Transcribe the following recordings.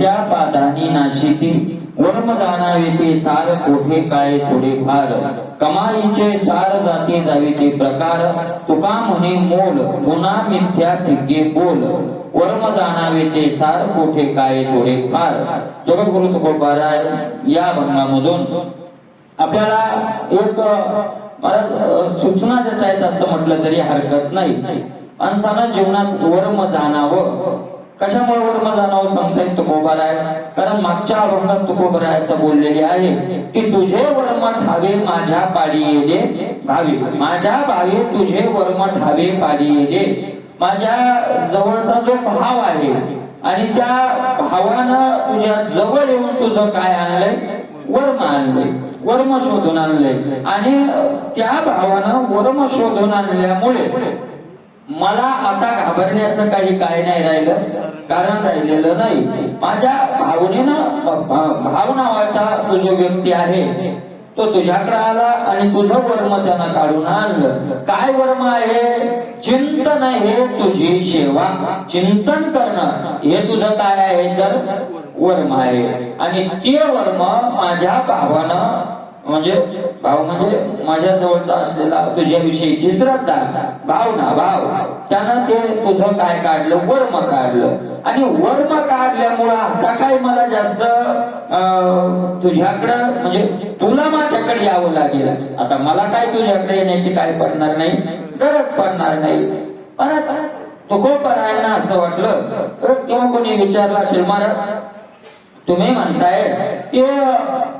मिथ्या पादानी नाशिती वर्म जाणावे ते सार कोठे काय थोडे फार कमाईचे सार जाते जावे ते प्रकार तुका म्हणे मोल गुन्हा मिथ्या फिके बोल वर्म जाणावे ते सार कोठे काय थोडे फार. जगद्गुरु तुकोबाराय या भंगामधून आपल्याला एक सूचना देता येत असं म्हटलं तरी हरकत नाही. माणसानं जीवनात वर्म जाणावं. कशामुळे वर्म जाणावं सांगता येत तुकोबाराय? कारण मागच्या अभंगात तुकोबाराय असं बोललेले आहे की तुझे वर्म ठावे माझ्या पाडी येले भावे. माझ्या भावे तुझे वर्म ठावे पाडी येले. माझ्या जवळचा जो भाव आहे आणि त्या भावानं तुझ्या जवळ येऊन तुझं काय आणलंय? वर्म आणलंय, वर्म शोधून आणलंय. आणि त्या भावानं वर्म शोधून आणल्यामुळे मला आता घाबरण्याचं काही काय नाही राहिलं, कारण राहिलेलं नाही. माझ्या भावनेनं भाव नावाचा तो जो व्यक्ती आहे तो तुझ्याकडे आला आणि तुझं वर्म त्यानं काढून आणलं. काय वर्म आहे? चिंतन हे तुझी सेवा. चिंतन करणं हे तुझं काय आहे? तर वर्म आहे. आणि ते वर्म माझ्या भावानं म्हणजे भाव म्हणजे माझ्या जवळचा असलेला तुझ्याविषयीची श्रद्धा, भावना, भाव, त्यानं ते तुझं काय काढलं? वर्म काढलं. आणि वर्म काढल्यामुळं आता काय मला जास्त तुझ्याकडं म्हणजे तुला माझ्याकडे यावं लागेल. आता मला काय तुझ्याकडे येण्याची काय पडणार नाही, गरज पडणार नाही. पण आता तुकोबारायांना असं वाटलं किंवा कोणी विचारलं असेल, महाराज तुम्ही म्हणताय की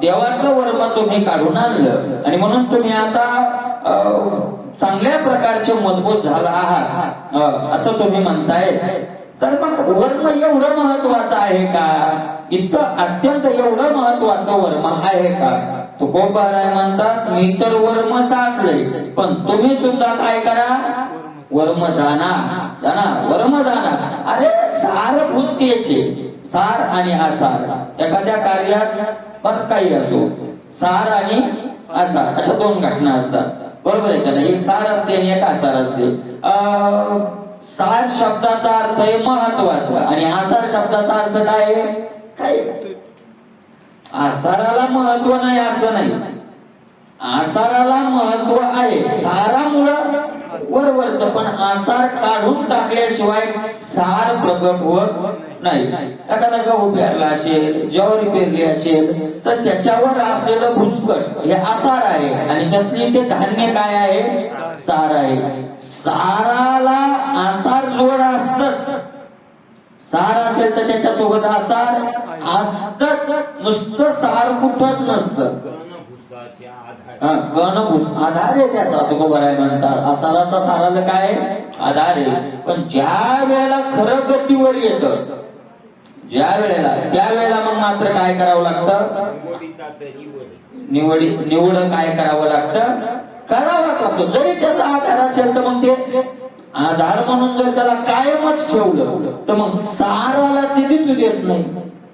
देवाचं वर्म तुम्ही काढून आणलं आणि म्हणून तुम्ही आता चांगल्या प्रकारचे मजबूत झाला आहात असं तुम्ही म्हणताय, तर मग वर्म एवढं महत्वाचं आहे का? इतकं अत्यंत एवढं महत्वाचं वर्म आहे का? तुकोबाराय म्हणतात मी तर वर्म साधलंय, पण तुम्ही सुद्धा काय करा? वर्म जाणा, जाणा, वर्म जाणा. अरे सारभूत त्याचे सार आणि आसार. एखाद्या कार्यात बरंच काही असो, सार आणि आसार अशा दोन घटना असतात, बरोबर आहे का नाही? एक सार असते आणि एक आसार असते. सार शब्दाचा अर्थ आहे महत्वाचा आणि आसार शब्दाचा अर्थ काय आहे? काय? आसाराला महत्व नाही असं नाही, आसाराला महत्व आहे. सारामुळं वरवरच, पण आसार काढून टाकल्याशिवाय सार प्रकट होत नाही. एखादा गहू पेरला असेल, ज्वारी पेरली असेल तर त्याच्यावर असलेलं भुसकट हे आसार आहे आणि त्यातली ते धान्य काय आहे? सार आहे. साराला आसार जोड असतच. सार असेल तर त्याच्यासोबत आसार असतच, नुसतं सार कुठंच नसतं. गणभूस आधार आहे त्याचा. तुकोबाराय म्हणतात आसाराचा साराला काय आधार आहे. पण ज्या वेळेला खरं गतीवर येतं, ज्या वेळेला त्यावेळेला मग मात्र काय करावं लागतं? निवड काय करावं लागतं? करावंच लागतं. जरी त्याचा आधार असेल तर मग ते आधार म्हणून जर त्याला कायमच ठेवलं तर मग साराला ते दिसू देत नाही.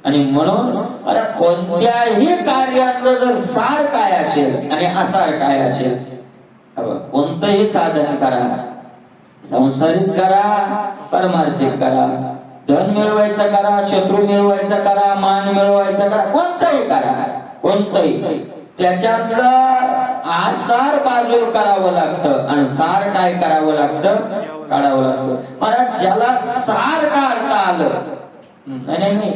आणि म्हणून अरे कोणत्याही कार्यातलं जर सार काय असेल आणि आसार काय असेल, कोणतंही साधन करा, संसारिक करा, परमार्थिक करा, धन मिळवायचं करा, शत्रू मिळवायचा करा, मान मिळवायचा करा, कोणतंही करा, कोणतंही त्याच्यातलं आसार बाजूला करावं लागतं आणि सार काय करावं लागतं? काढावं लागतं. मला ज्याला सार काढता आलं नाही,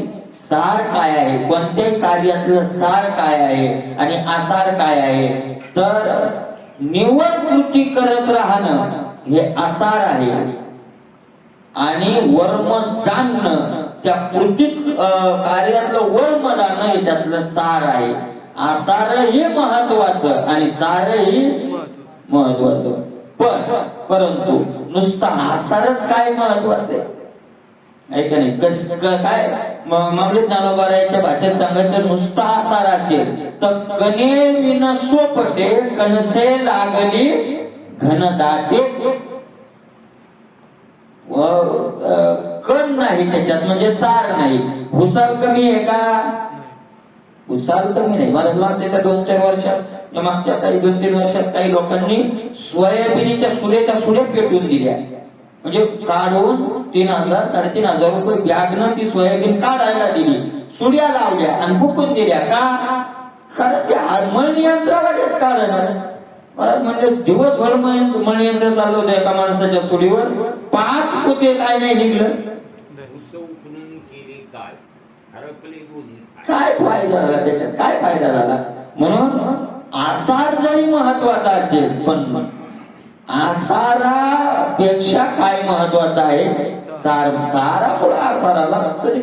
सार काय आहे, कोणत्याही कार्यातलं सार काय आहे आणि आसार काय आहे, तर निवड कृती करत राहणं हे आसार आहे आणि वर्म जाणणं, त्या कृतीत कार्यातलं वर्म जाणणं हे त्यातलं सार आहे. आसारही महत्वाचं आणि सारही महत्वाचं. परंतु नुसतं आसारच काय महत्वाचं आहे ऐका नाही. काय मामले ज्ञानोबारायच्या भाषेत सांगायचं, नुसता आसार असेल तर कणे विन सोपटे कणसे लागली घनदाटे. कण नाही त्याच्यात म्हणजे सार नाही. भुसार कमी आहे का? भुसार कमी नाही. मला मागच्या 2-4 वर्षात, मागच्या काही 2-3 वर्षात काही लोकांनी सोयाबीनच्या सुरेच्या सुरे पेटून दिल्या. म्हणजे काढून 3,000-3,500 रुपये बॅगनं ती सोयाबीन काढायला दिली. सुड्या लावल्या आणि बुकून दिल्या का? कारण ते मळनियंत्रावाटेच कारण आहे. मला म्हणजे दिवसभर मळनियंत्र चाललं होतं एका माणसाच्या सुडीवर, 5 कुते काय नाही निघलं. काय फायदा झाला त्याच्यात? काय फायदा झाला? म्हणून आसार जरी महत्वाचा असेल, पण आसारापेक्षा काय महत्वाचं आहे? सारामुळे आसाराला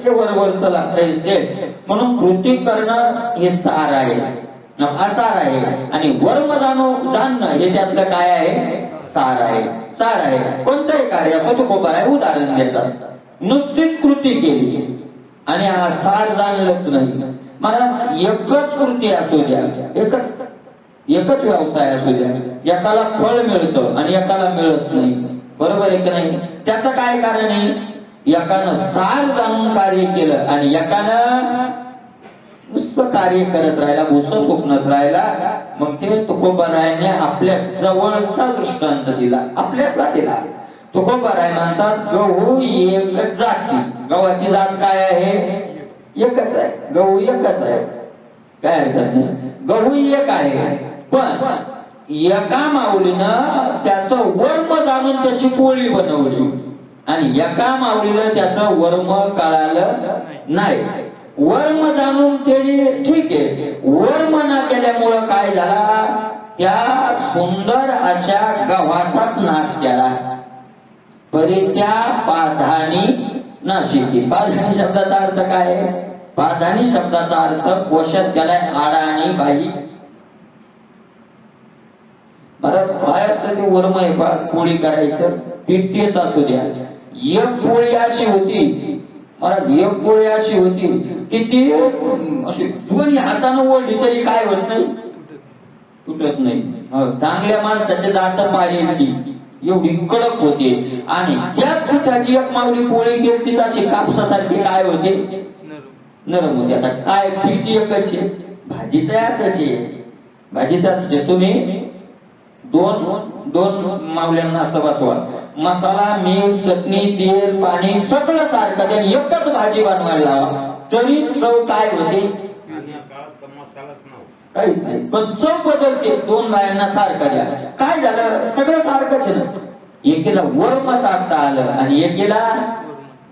वरवरच लागतं. म्हणून कृती करणं हे सार आहे, आसार आहे. आणि वर्म जाणणं हे त्यातलं काय आहे? सार आहे. सार आहे. कोणतंही कार्य असं तुकोबार आहे उदाहरण देतात. नुसतीच कृती केली आणि हा सार जाणलंच नाही. मला एकच कृती असू द्या, एकच व्यवसाय असू द्या, एकाला फळ मिळतं आणि एकाला मिळत नाही, बरोबर आहे की नाही? त्याचं काय कारण आहे? एकानं सार जाणून कार्य केलं आणि एकानं नुसतं कार्य करत राहिला, भुसं फुकणत राहिला. मग ते तुकोबारायाने आपल्या जवळचा दृष्टांत दिला, आपल्यातला दिला. तुकोबाराय म्हणतात गहू एक जाती. गव्हाची जात काय आहे? एकच आहे. गहू एकच आहे, काय हरकत नाही. गहू एक आहे, पण एका माऊलीनं त्याचं वर्म जाणून त्याची पोळी बनवली आणि एका माऊलीनं त्याचं वर्म कळालं नाही. वर्म जाणून केली ठीक आहे, वर्म न केल्यामुळं काय झाला? त्या सुंदर अशा गव्हाचाच नाश केला. परित्या पाधानी नाशिकी. पाधानी शब्दाचा अर्थ काय आहे? पाधानी शब्दाचा अर्थ कोशात केलाय आडा आणि बाई. महाराज काय असतं ते वर्म आहे बा. पोळी करायचं, पीठ तेच असू द्या. एक पोळी अशी होती महाराज, एक पोळी अशी होती की ती अशी दोन्ही हातानं ओढली तरी काय होत नाही, तुटत नाही. चांगल्या माणसाचे दात पाडली एवढी कडक होते. आणि त्याच पिठाची एक माऊली पोळी केली अशी कापसासारखी काय होते? नरम होते. आता काय पीठ एकच आहे, भाजीचं असंच आहे, भाजीचं असंच आहे. तुम्ही दोन माऊल्यांना असं बसवा, मसाला, मीठ, चटणी, तेल, पाणी सगळं सारखं त्यांनी एकच भाजी बनवायला लावा, तरी चव काय होते? काहीच नाही, पण चव बदलते. 2 बायांना सारखं द्या, काय झालं? सगळं सारखंच आहे. एकीला वर्म साधता आलं आणि एकीला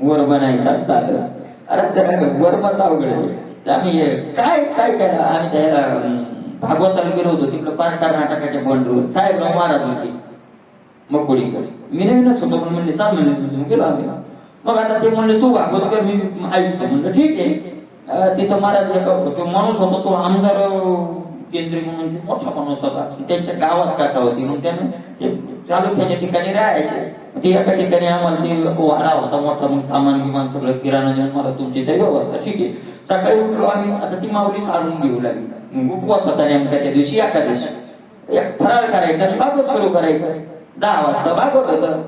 वर्म नाही साधता आलं. अरे वर्मच अवघड आहे. आम्ही काय काय केलं? आम्ही त्याला भागवताला गेलो होतो, तिकडे पार कर्नाटकाच्या बंडूर साहेबराव महाराज होते मकोडीकडे. मी नवीनच होतो, पण म्हणले चाल म्हणले, गेलो आम्ही. मग आता ते म्हणले तू भागवत कर, मी ऐकतो. म्हणलं ठीक आहे. तिथं महाराज तो माणूस होता, तो आमदार केंद्रीय म्हणून मोठा माणूस होता. त्यांच्या गावात काका होती, मग त्याने तालुक्याच्या ठिकाणी राहायचे. ते एका ठिकाणी आम्हाला ते वाडा होता मोठा, मग सामान गिमान सगळं किराणा देऊन मला तुमची तरी व्यवस्था. ठीक आहे. सकाळी उठलो आम्ही. आता ती माऊली सारून घेऊ लागली. उपवास होता नेमका त्या दिवशी, एकादशी. एक फराळ करायचा आणि भागवत सुरू करायचं. 10 वाजता भागवत होतं.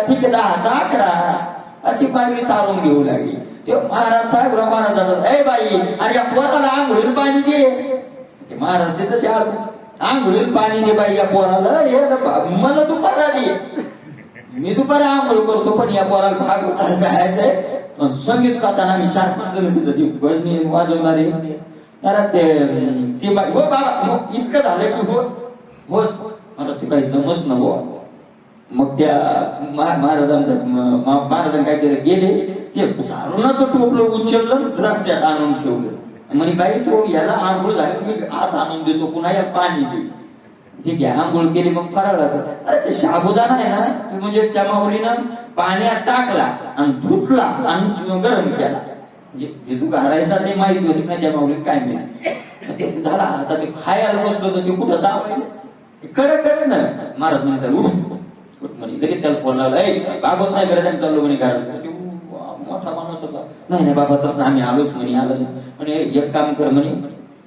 ठीक आहे, 10चा 11 ती माऊली सारून घेऊ लागली. ते महाराज साहेबराव महाराज जातात, ए बाई, अरे या पोराला आंघोळीला पाणी दे. महाराज ते तसे आंघोळीला पाणी दे बाई या पोराला. हे मला दुपारा दे, मी दुपारी आंघोळ करतो, पण या पोराला भागवताला जायचंय. संगीत गाताना आम्ही 4-5 जण तिथं ती भजनी वाजवणारे. ते बाई हो बाबा इतकं झालं की होत मला ते काही जमच न बुवा. मग त्या महाराजांना काय केलं, गेले ते सारूनच टोपलं उचललं, रस्त्यात आणून ठेवलं. म्हणे बाई तो याला आंघोळ झाली, मी आत आणून देतो, पुन्हा या पाणी दे. ठीक आहे, आंघोळ केली. मग फराळाचं अरे ते साबुदाणा आहे ना, म्हणजे त्या माऊलीनं पाण्यात टाकला आणि धुतला आणि गरम केला. म्हणजे जिथू घालायचा ते माहिती होती ना त्या माऊलीत काय नाही झाला. आता ते खायला बसलो तर ते कुठं जावं कडे ना. महाराज म्हणजे उठ म्हणे, लगेच त्याला फोन लावला, भागवत नाही करत आम्ही चाललो म्हणे घरात. मोठा माणूस होता. नाही बाबा तसं आम्ही आलोच म्हणे. आलो म्हणे एक काम कर म्हणे,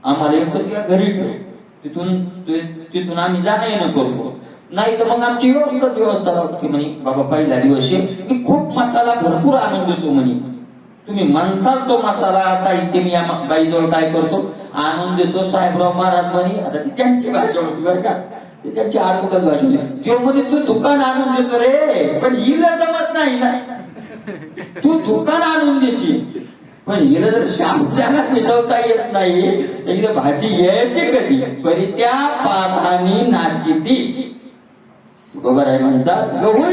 आम्हाला एकत्र घरी ठेव, तिथून आम्ही जाणं येणं करतो, नाही तर मग आमची व्यवस्था लागते म्हणे. बाबा पहिला दिवस मी खूप मसाला भरपूर आणून देतो म्हणे, तुम्ही म्हणसाल तो मसाला साहित्य मी या बाईजवळ काय करतो आणून देतो. साहेबराव महाराज म्हणे, आता ती त्यांची भाषा होती बरं का, त्यांची आडमुखच भाषा होती. तो म्हणे तू दुकान आणून देतो रे, पण हिला जमत नाही ना, तू दुकान आणून देशील पण हिला जर शांताना भिजवता येत नाही एकदा भाजी घ्यायची कधी परित्या पाधानी नाशिती. बरोबर आहे म्हणतात. गहू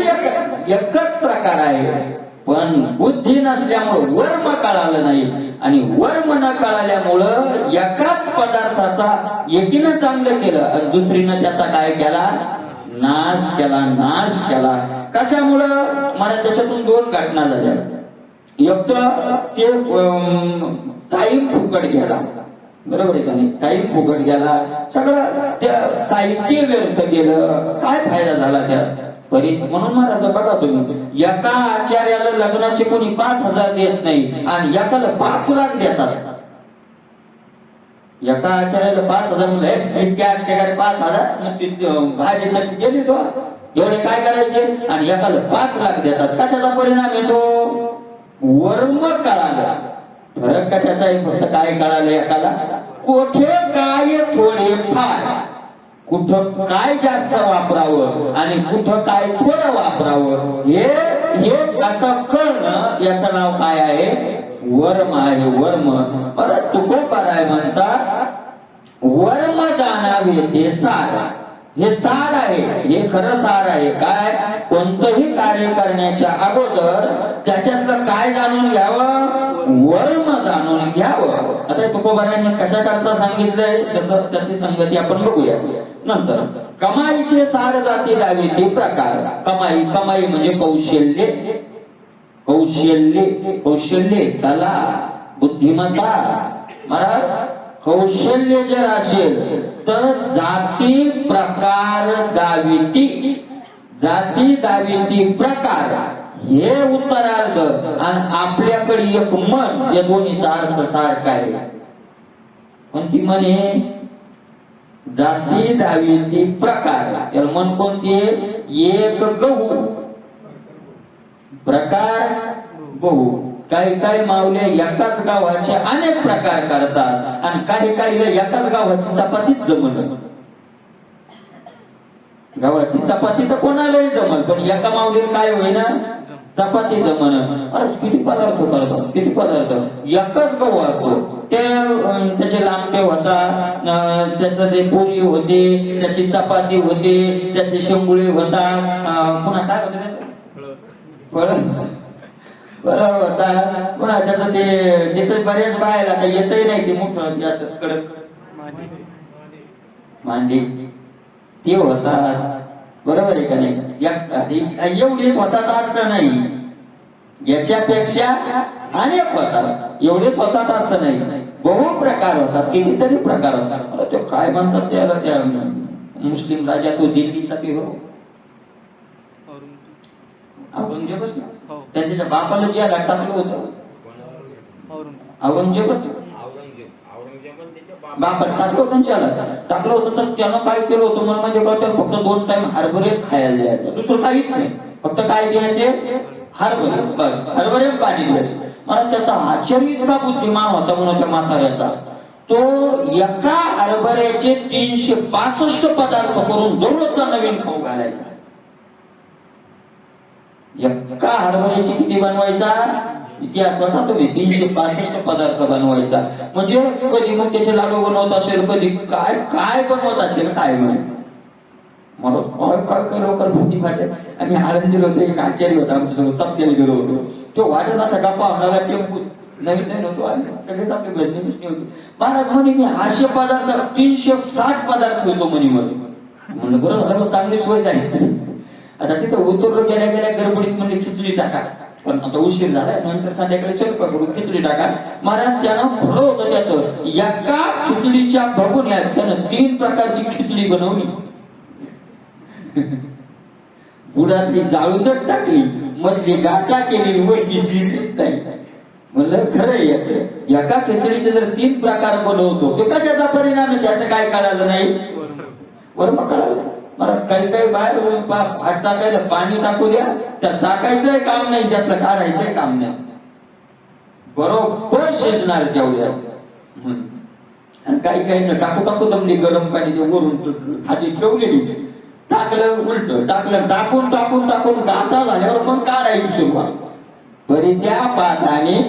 एकच प्रकार आहे, पण बुद्धी नसल्यामुळं वर्म कळालं नाही, आणि वर्म न कळाल्यामुळं एकाच पदार्थाचा एकीनं चांगलं केलं आणि दुसरीनं त्याचा काय केला, नाश केला. नाश केला कशामुळं? मला त्याच्यातून दोन घटना झाल्या. एक तर ते टाईम फुकट गेला, बरोबर आहे का नाही? टाईम फुकट गेला, सगळं त्या साहित्य व्यर्थ गेलं, काय फायदा झाला त्यात? म्हणून महाराज बघा तुम्ही, एका आचार्याला लग्नाचे कोणी 5,000 देत नाही आणि एकाला 5 लाख देतात. एका आचार्याला 5,000 म्हणलं इतक्या असते का 5,000 भाजी तर गेली तो एवढे काय करायचे, आणि एकाला 5 लाख देतात. कशाचा परिणाम येतो? वर्म कळाला. फरक कशाचा आहे? फक्त काय कळालं एकाला, कोठे काय थोडे फार, कुठं काय जास्त वापरावं आणि कुठं काय थोडं वापरावं, हे असं कळणं, याचं नाव काय आहे? वर्म आहे. वर्म. परत तुकोबार आहे म्हणतात, वर्म जाणावे ते सार. हे सार आहे, हे खरं सार आहे. काय? कोणतंही कार्य करण्याच्या अगोदर त्याच्यातलं काय जाणून घ्यावं? वर्म जाणून घ्यावं. आता तुकोबारांनी कशा करता सांगितलंय त्याची संगती आपण बघूया नंतर. कमाईचे सार जाती द्यावी ते प्रकार. कमाई, कमाई म्हणजे कौशल्य. कौशल्य, कौशल्य, कला, बुद्धिमत्ता. महाराज कौशल्य जर असेल तर जाती प्रकार दाविती. जाती दाविती प्रकार हे उत्तरार्ध, आणि आपल्याकडे एक मन, या दोन्हीचा अर्थ सारखा आहे. कोणती मन आहे? जाती दाविती प्रकार. याला मन कोणती आहे? एक गहू, प्रकार गहू. काही काही माऊले एकाच गावाचे अनेक प्रकार करतात, आणि काही काही एकाच गावाची चपातीच जमल. गावाची चपाती तर कोणालाही जमल, पण एका माऊलीला काय होईना चपाती जमन. अरे किती पदार्थ करतात, किती पदार्थ. एकच गहू असतो, त्याचे लांबटे होता, त्याचं ते पुरी होते, त्याची चपाती होते, त्याचे शेंगुळे होता, पुन्हा काय होतं त्याचं फळ होता, पुन्हा त्याचं ते तिथं बऱ्याच बाहेर आता येतही नाही ते मोठं जास्त कडक मांडी ते होतात. बरोबर आहे का नाही? एवढी स्वतःच असं नाही, याच्यापेक्षा अनेक होतात. एवढे स्वतःच असं नाही, बहु प्रकार होतात, कितीतरी प्रकार होतात. ते काय म्हणतात त्याला, त्या मुस्लिम राजा तो दिल्लीचा ते हो औरंगजेबच ना, त्याच्या बापाला ज्याला टाकलं होतं औरंगजेबच बापा टाकलं होतं, त्याला टाकलं होतं. तर त्यानं काय केलं होतं मला म्हणजे त्याला फक्त 2 टाइम हरभरेच खायला द्यायचं, दुसरं काहीच नाही. फक्त काय द्यायचे? हरभरे, बस हरभरे पाणी द्यायचे. मला त्याचा आचार्य इतका बुद्धिमान होता म्हणून त्या म्हाताऱ्याचा, तो एका हरभऱ्याचे 365 पदार्थ करून दररोजचा नवीन खाऊ घालायचा. एका हरभऱ्याची किती बनवायचा? इतिहास वाचा तुम्ही, 365 पदार्थ बनवायचा. म्हणजे कधी मग त्याचे लाडू बनवत असेल, कधी काय काय बनवत असेल, काय मला काय काय लोक भूती वाटत. आम्ही आनंदीला होतो, एक आचार्य होता आमच्यासोबत, सप्त्याला गेलो होतो. तो वाटत असा गप्पा होणारा टेम्पू नवीन नवीन होतो, आणि सगळेच आपले भजनी बिजनी होते. महाराज म्हणे मी 800 पदार्थ 360 पदार्थ होतो म्हणे. म्हणलं बरोबर झालं, चांगली सोय झाली. आता तिथं उतरलो, गेल्या गेल्या गडबडीत म्हणजे खिचडी टाका, पण आता उशीर झालाय, नंतर संध्याकाळी स्वयंपाक करून खिचडी टाका. महाराज त्यानं खरं होतं त्याचं, एका खिचडीच्या भगुन्यात त्यानं 3 प्रकारची खिचडी बनवली. बुडातली जाळूनच टाकली, मधली गाठा केली, वरची शिजलीच नाही. म्हणलं खरं याचं, एका खिचडीचे जर 3 प्रकार बनवतो, तो कशाचा परिणाम आहे त्याचं काय कळालं नाही? वर्म कळालं. मला काही काही बाहेर भात टाकायला पाणी टाकू द्या, त्यात टाकायचंय काम नाही, त्यातलं काढायचंय काम नाही, बरोबर शिजणार तेवढ्या. आणि काही काही टाकू टाकू दमली, गरम पाणी ते वरून खाली ठेवलेलीच, टाकलं उलट, टाकलं टाकून टाकून टाकून गाता झाल्यावर मग काढायची सुरुवात. बरी त्या पाठाने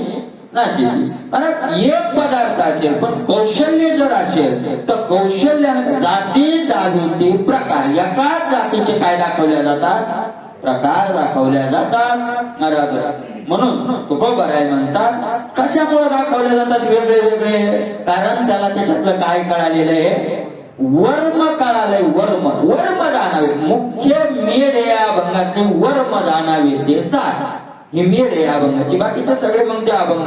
नाशिकी. आणि एक पदार्थ असेल पण कौशल्य जर असेल तर कौशल्याने जाती दाविती प्रकार एकाच जातीचे काय दाखवल्या जातात, प्रकार दाखवल्या जातात. म्हणून तुकोबाराय म्हणतात कशामुळे दाखवले जातात वेगळे वेगळे, कारण त्याला त्याच्यातलं काय कळालेलं आहे, वर्म कळालंय. वर्म वर्म जाणावे, मुख्य मेढ या अभंगातले वर्म जाणावे ते सार, ही मेढ आहे अभंगाची. बाकीचे सगळे मग ते अभंग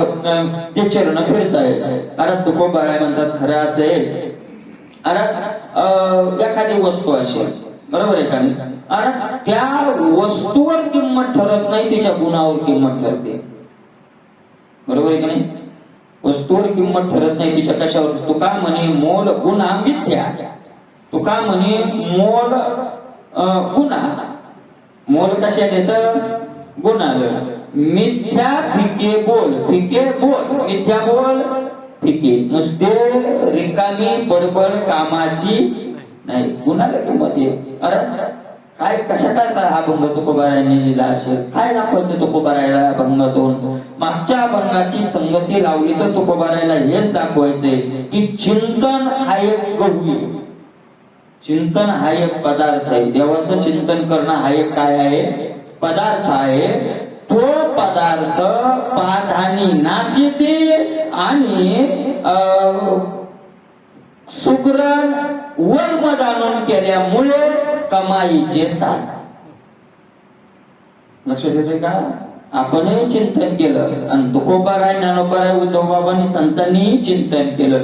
ते चरण फिरतायत. अरे तुकोबाराय म्हणतात खरं असेल, अरे एखादी वस्तू असेल, बरोबर आहे का नाही, अरे त्या वस्तूवर किंमत ठरत नाही, तिच्या गुणावर किंमत ठरते. बरोबर आहे का नाही, वस्तूवर किंमत ठरत नाही तिच्या कशावर. तुका म्हणे मोल गुणा मिथ्या, तुका म्हणे मोल गुणा, मोल कशाने तर गुणावर. मिथ्या फिके बोल, फिके बोल मिथ्या बोल फिके, नुसते रिकामी बडबड कामाची नाही, गुणाला किंमत आहे. अरे काय कशा काय हा भंग तुकोबारायांनी लिहिला असेल, काय दाखवायचं तुकोबारायला अभंगातून. मागच्या अभंगाची संगती लावली तर तुकोबारायला हेच दाखवायचंय की चिंतन हा एक गहू, चिंतन हा एक पदार्थ आहे. देवाचं चिंतन करणं हा एक काय आहे, पदार्थ आहे. तो पदार्थ पाधानी नाशिते आणि सुग्रण वर्म जाणून केल्यामुळे कमाईचे साधन. लक्षात येते का, आपणही चिंतन केलं आणि तुकोबाराय ज्ञानोबाराय उद्धवबाबांनी संतांनी चिंतन केलं.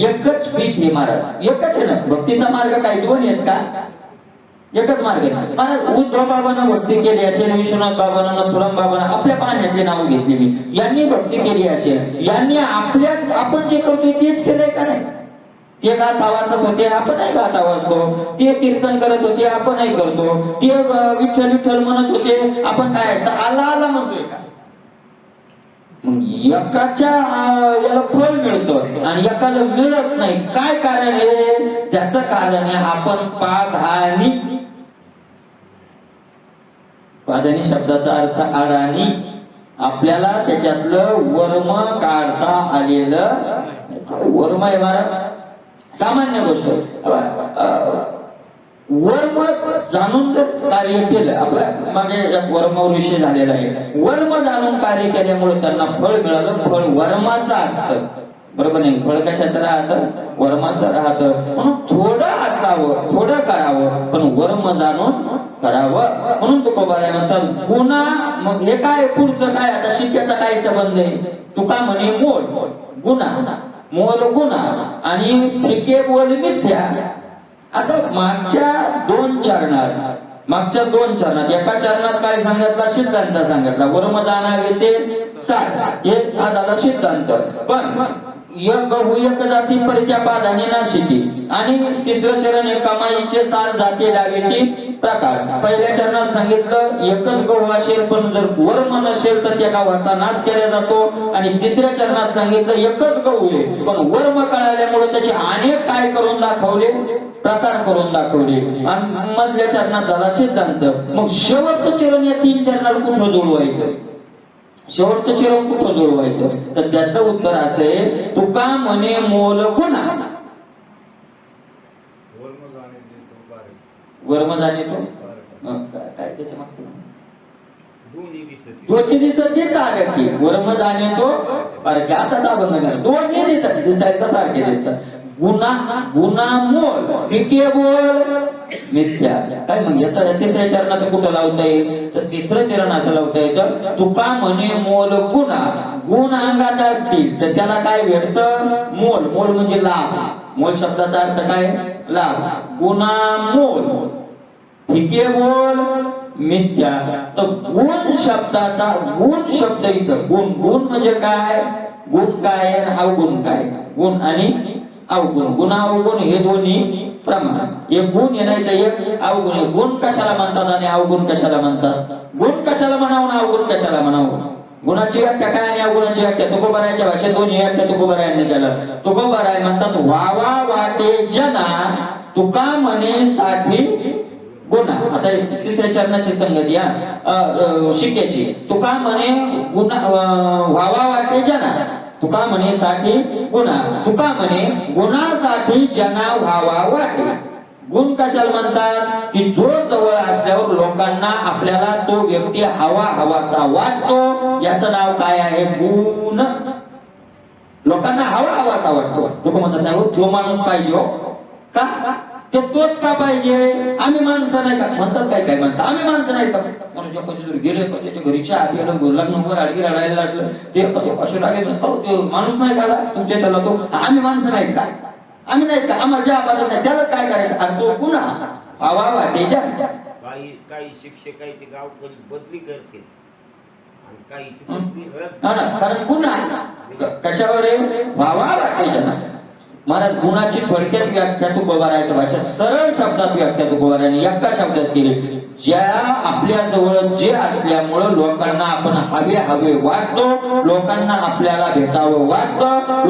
एकच पीठ हे महाराज, एकच ना. भक्तीचा मार्ग काय दोन आहेत का, एकच मार्ग आहे. उद्धव बाबांना भक्ती केली असेल, विश्वनाथ बाबांना, नथुराम बाबांना, आपल्या पाण्यातले नाव घेतले मी, यांनी भक्ती केली असेल, यांनी आपल्या आपण जे करतोय तेच केलंय का नाही. ते गात वाचत होते, आपणही गात वाचतो. ते कीर्तन करत होते, आपणही करतो. ते विठ्ठल विठ्ठल म्हणत होते, आपण काय आला आला म्हणतोय का. मग एकाच्या याला फळ मिळतं आणि एकाला मिळत नाही. काय कारण आहे, त्याचं कारण आहे आपण पाधानी, पाधानी शब्दाचा अर्थ अडाणी, आपल्याला त्याच्यातलं वर्म काढता आलेलं. वर्म आहे महाराज सामान्य गोष्ट. वर्म जाणून जर कार्य केलं, आपल्या मागे वर्मावर विषय झालेला आहे. वर्म जाणून कार्य केल्यामुळे त्यांना फळ मिळालं. फळ वर्माचं असतं, बरोबर नाही, फळ कशाचं राहतं, वर्माचं राहतं. म्हणून थोडं असावं, थोडं करावं, पण वर्म जाणून करावं. म्हणून तुकोबाराय म्हणतात गुन्हा. मग हे काय पुढचं काय, आता शिक्याचा काय संबंध आहे. तुका म्हणे मोल गुन्हा, मोल गुन्हा आणि फिके बोल मिथ्या. आता मागच्या दोन चरणात एका चरणात काय सांगितला, सिद्धांत सांगितला, वर्म जाणावे ते सार, हे हा झाला सिद्धांत. पण एक गहू एक जाती परित्या पाधानी नाशिकी, आणि तिसरं चरण आहे कमाईचे सार जाती दावेती प्रकार. पहिल्या चरणात सांगितलं एकच गहू असेल पण जर वर्म नसेल तर त्या गावाचा नाश केला जातो. आणि तिसऱ्या चरणात सांगितलं एकच गहू आहे पण वर्म कळाल्यामुळे त्याचे अनेक काय करून दाखवले, प्रकार करून दाखवले. आणि मधल्या चरणात झाला सिद्धांत. मग शेवटचं चरण या तीन चरणाला कुठं जोडवायचं, शेवटचं चिरव कुठं जोडवायचं, तर त्याचं उत्तर असे तुका म्हणे मोल गुन्हा. वर्म जाणे तो काय त्याच्या मागचं दोन्ही दिसत सारखी. वर्म जाणे तो सारखे, आताच अभंग दोन्ही दिसत दिसायचं सारखे दिसतात. गुन्हा मोल फिके बोल मिथ्या. काय मग याचा तिसऱ्या चरणाचं कुठं लावता येईल, तर तिसरं चरण असं लावता येतं तुका म्हणे मोल गुन्हा. गुण अंगात असतील तर त्याला काय भेटतं, मोल. मोल म्हणजे लाभ. मोल शब्दाचा अर्थ काय, लाभ. गुन्हा मोल फिके बोल मिथ्या. तर गुण शब्दाचा, गुण शब्द इथं गुण, गुण म्हणजे काय, गुण काय अवगुण काय, गुण आणि अवगुण. गुण अवगुण हे दोन्ही प्रमाण. एक गुण हे नाही तर एक अवगुण. गुण कशाला म्हणतात आणि अवगुण कशाला म्हणतात. गुण कशाला म्हणावं आणि अवगुण कशाला म्हणावं. गुणाची व्याख्या काय आणि अवगुणाची व्याख्या तुकोबारायच्या भाषेत दोन्ही व्याख्या तुकोबारायांनी केलं. तुकोबाराय म्हणतात वावा वाटे जना तुका म्हणे साठी गुन्हा. आता तिसऱ्या चरणाची संगती शिक्याची. तुका म्हणे गुन्हा व्हावा वाटे जना. तुका म्हणे साठी गुन्हा. तुका म्हणे गुन्हासाठी जना व्हावा वाटे. गुण कशाला म्हणतात की जो जवळ असल्यावर लोकांना आपल्याला तो व्यक्ती हवासा वाटतो, याचं नाव काय आहे? गुण. लोकांना हवासा वाटतो. लोक म्हणतात नाही हो तो माणूस पाहिजे हो का, ते तोच का पाहिजे, आम्ही माणसं नाही का म्हणतात. काय काय माणसं आम्ही माणसं नाही का. म्हणजे कधी गेले त्याच्या घरी चहा आपल्याला लग्न अडगी रडायला असलं ते असे लागेल ते माणूस नाही काढा तुमच्या त्याला तो आम्ही माणसं नाही का, आम्ही नाही का, आम्हाला चहा पाजत नाही, त्यालाच काय करायचं. अरे तो गुन्हा हवा वाटेच्या. काही शिक्षकाची गाव बदली करते कारण गुन्हा कशावर व्हावा वाटेच्या. महाराज गुणाची थोडक्यात व्याख्या तुकोबारायच्या भाषा सरळ शब्दात व्याख्या तुकोबाराने एका शब्दात केली. ज्या आपल्या जवळ जे असल्यामुळं लोकांना आपण हवे वाटतो, लोकांना आपल्याला भेटावं वाटतं,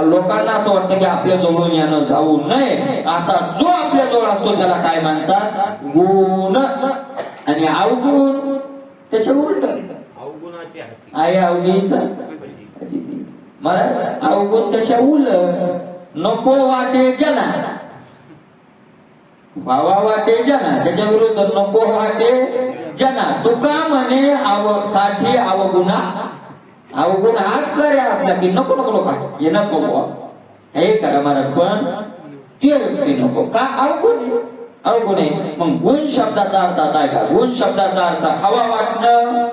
लोकांना असं वाटतं की आपल्या जवळून यानं जाऊ नये, असा जो आपल्या जवळ असतो त्याला काय म्हणतात? गुण. आणि अवगुण त्याच्या उलट अवगुणाचे आहे अवघीचा. महाराज अवगुण त्याच्या उलट नको वाटे जना व्हावा वाटे जना, त्याच्या विरुद्ध नको वाटे जना. तुका म्हणे साठी अवगुणा. अवगुण असला की नको नको नको हे नको हे करा महाराज, पण ते व्यक्ती नको का अवगुण आहे. मग गुण शब्दाचा अर्थ काय का? गुण शब्दाचा अर्थ हवा वाटणं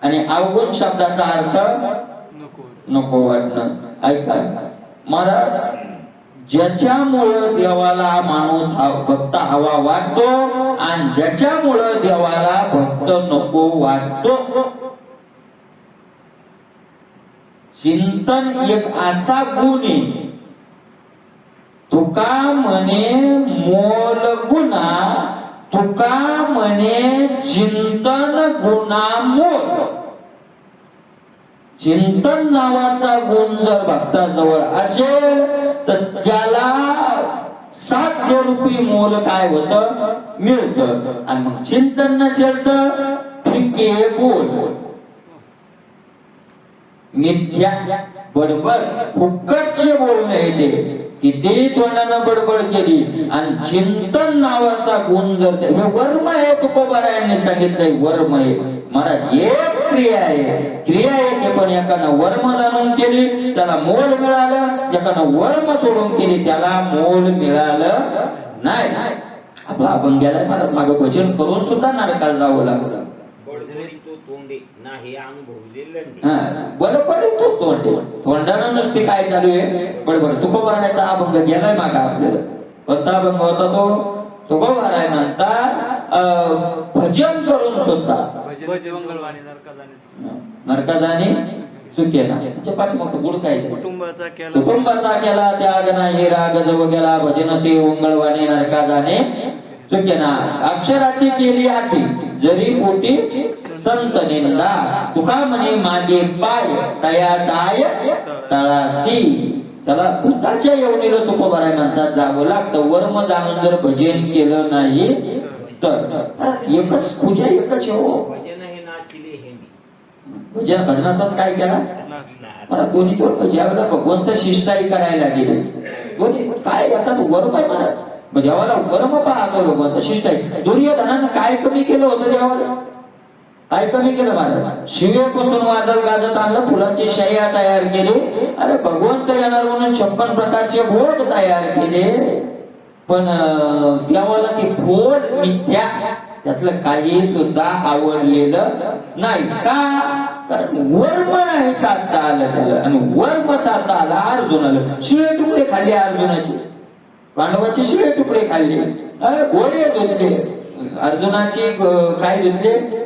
आणि अवगुण शब्दाचा अर्थ नको वाटणं. ऐका महाराज, ज्याच्यामुळं देवाला माणूस भक्त हवा वाटतो आणि ज्याच्यामुळं देवाला भक्त नको वाटतो. चिंतन एक असा गुण आहे. तुका म्हणे मोल गुणा, तुका म्हणे चिंतन गुणा मोल. चिंतन नावाचा गुण जर भक्ताजवळ असेल तर त्याला 7 रूपी मोल काय होतं? मिळतं. आणि मग चिंतन नसेल तर फिके बोल, मिथ्या बडबड फुकटचे बोलणं येते. किती तोंडानं बडबड केली आणि चिंतन नावाचा गुण जर हे वर्म आहे. तुकोबारायांनी सांगितलंय वर्म आहे. महाराज एक क्रिया आहे पण एकानं वर्म जाणून केली त्याला मोल मिळालं, एकानं वर्म सोडून केली त्याला मोल मिळालं नाही. आपला आपण गेलाय मला मागं भजन करून सुद्धा नरकाला जावं लागलं. बडबड तो तोंडे तोंडानं नसते काय चालू आहे बडबड. तुकोबारायचा अभंग गेलाय मागा आपल्याला. कोणता अभंग होता तो? तुकोबाराय म्हणतात भजन करून सुद्धा नरकाजाने चुकेला. त्याच्या पाठीमागचं गुड काय? कुटुंबाचा केला त्याग नाही राग जव गेला, भजन ते ओंगळवाणे नरकाजाने चुकेना. अक्षराची केली आठी जरी पोटी संत निंदा, तुका म्हणे मागे पाय तया जाय तळाशी. त्याला भूताच्या येवणीला तुकोबाराय म्हणतात जावं लागतं. वर्म जाणून जर भजन केलं नाही तर एकच पूजा एकच हो. भजनाचाच काय केला मला दोन्ही जोड. ज्यावेळेला भगवंत शिष्टाई करायला गेले दोन्ही काय आता वर्म आहे मला देवाला वर्म पाहतो भगवंत शिष्टाई. दुर्योधनानं काय कमी केलं होतं देवाला? काय कमी केलं महाराज? शिवेपासून वाजत गाजत आणलं, फुलाची शय्या तयार केली. अरे भगवंत येणार म्हणून 56 प्रकारचे भोग तयार केले, पण देवाला ती भोग मिथ्या, त्यातलं काही सुद्धा आवडलेलं नाही. का? कारण वर्म नाही साधता आलं त्याला. आणि वर्म साधता आला अर्जुनाला. शिळे तुकडे खाल्ले अर्जुनाचे, पांडवाचे शिळे तुकडे खाल्ले, घोडे धुतले अर्जुनाची. काय धुतले?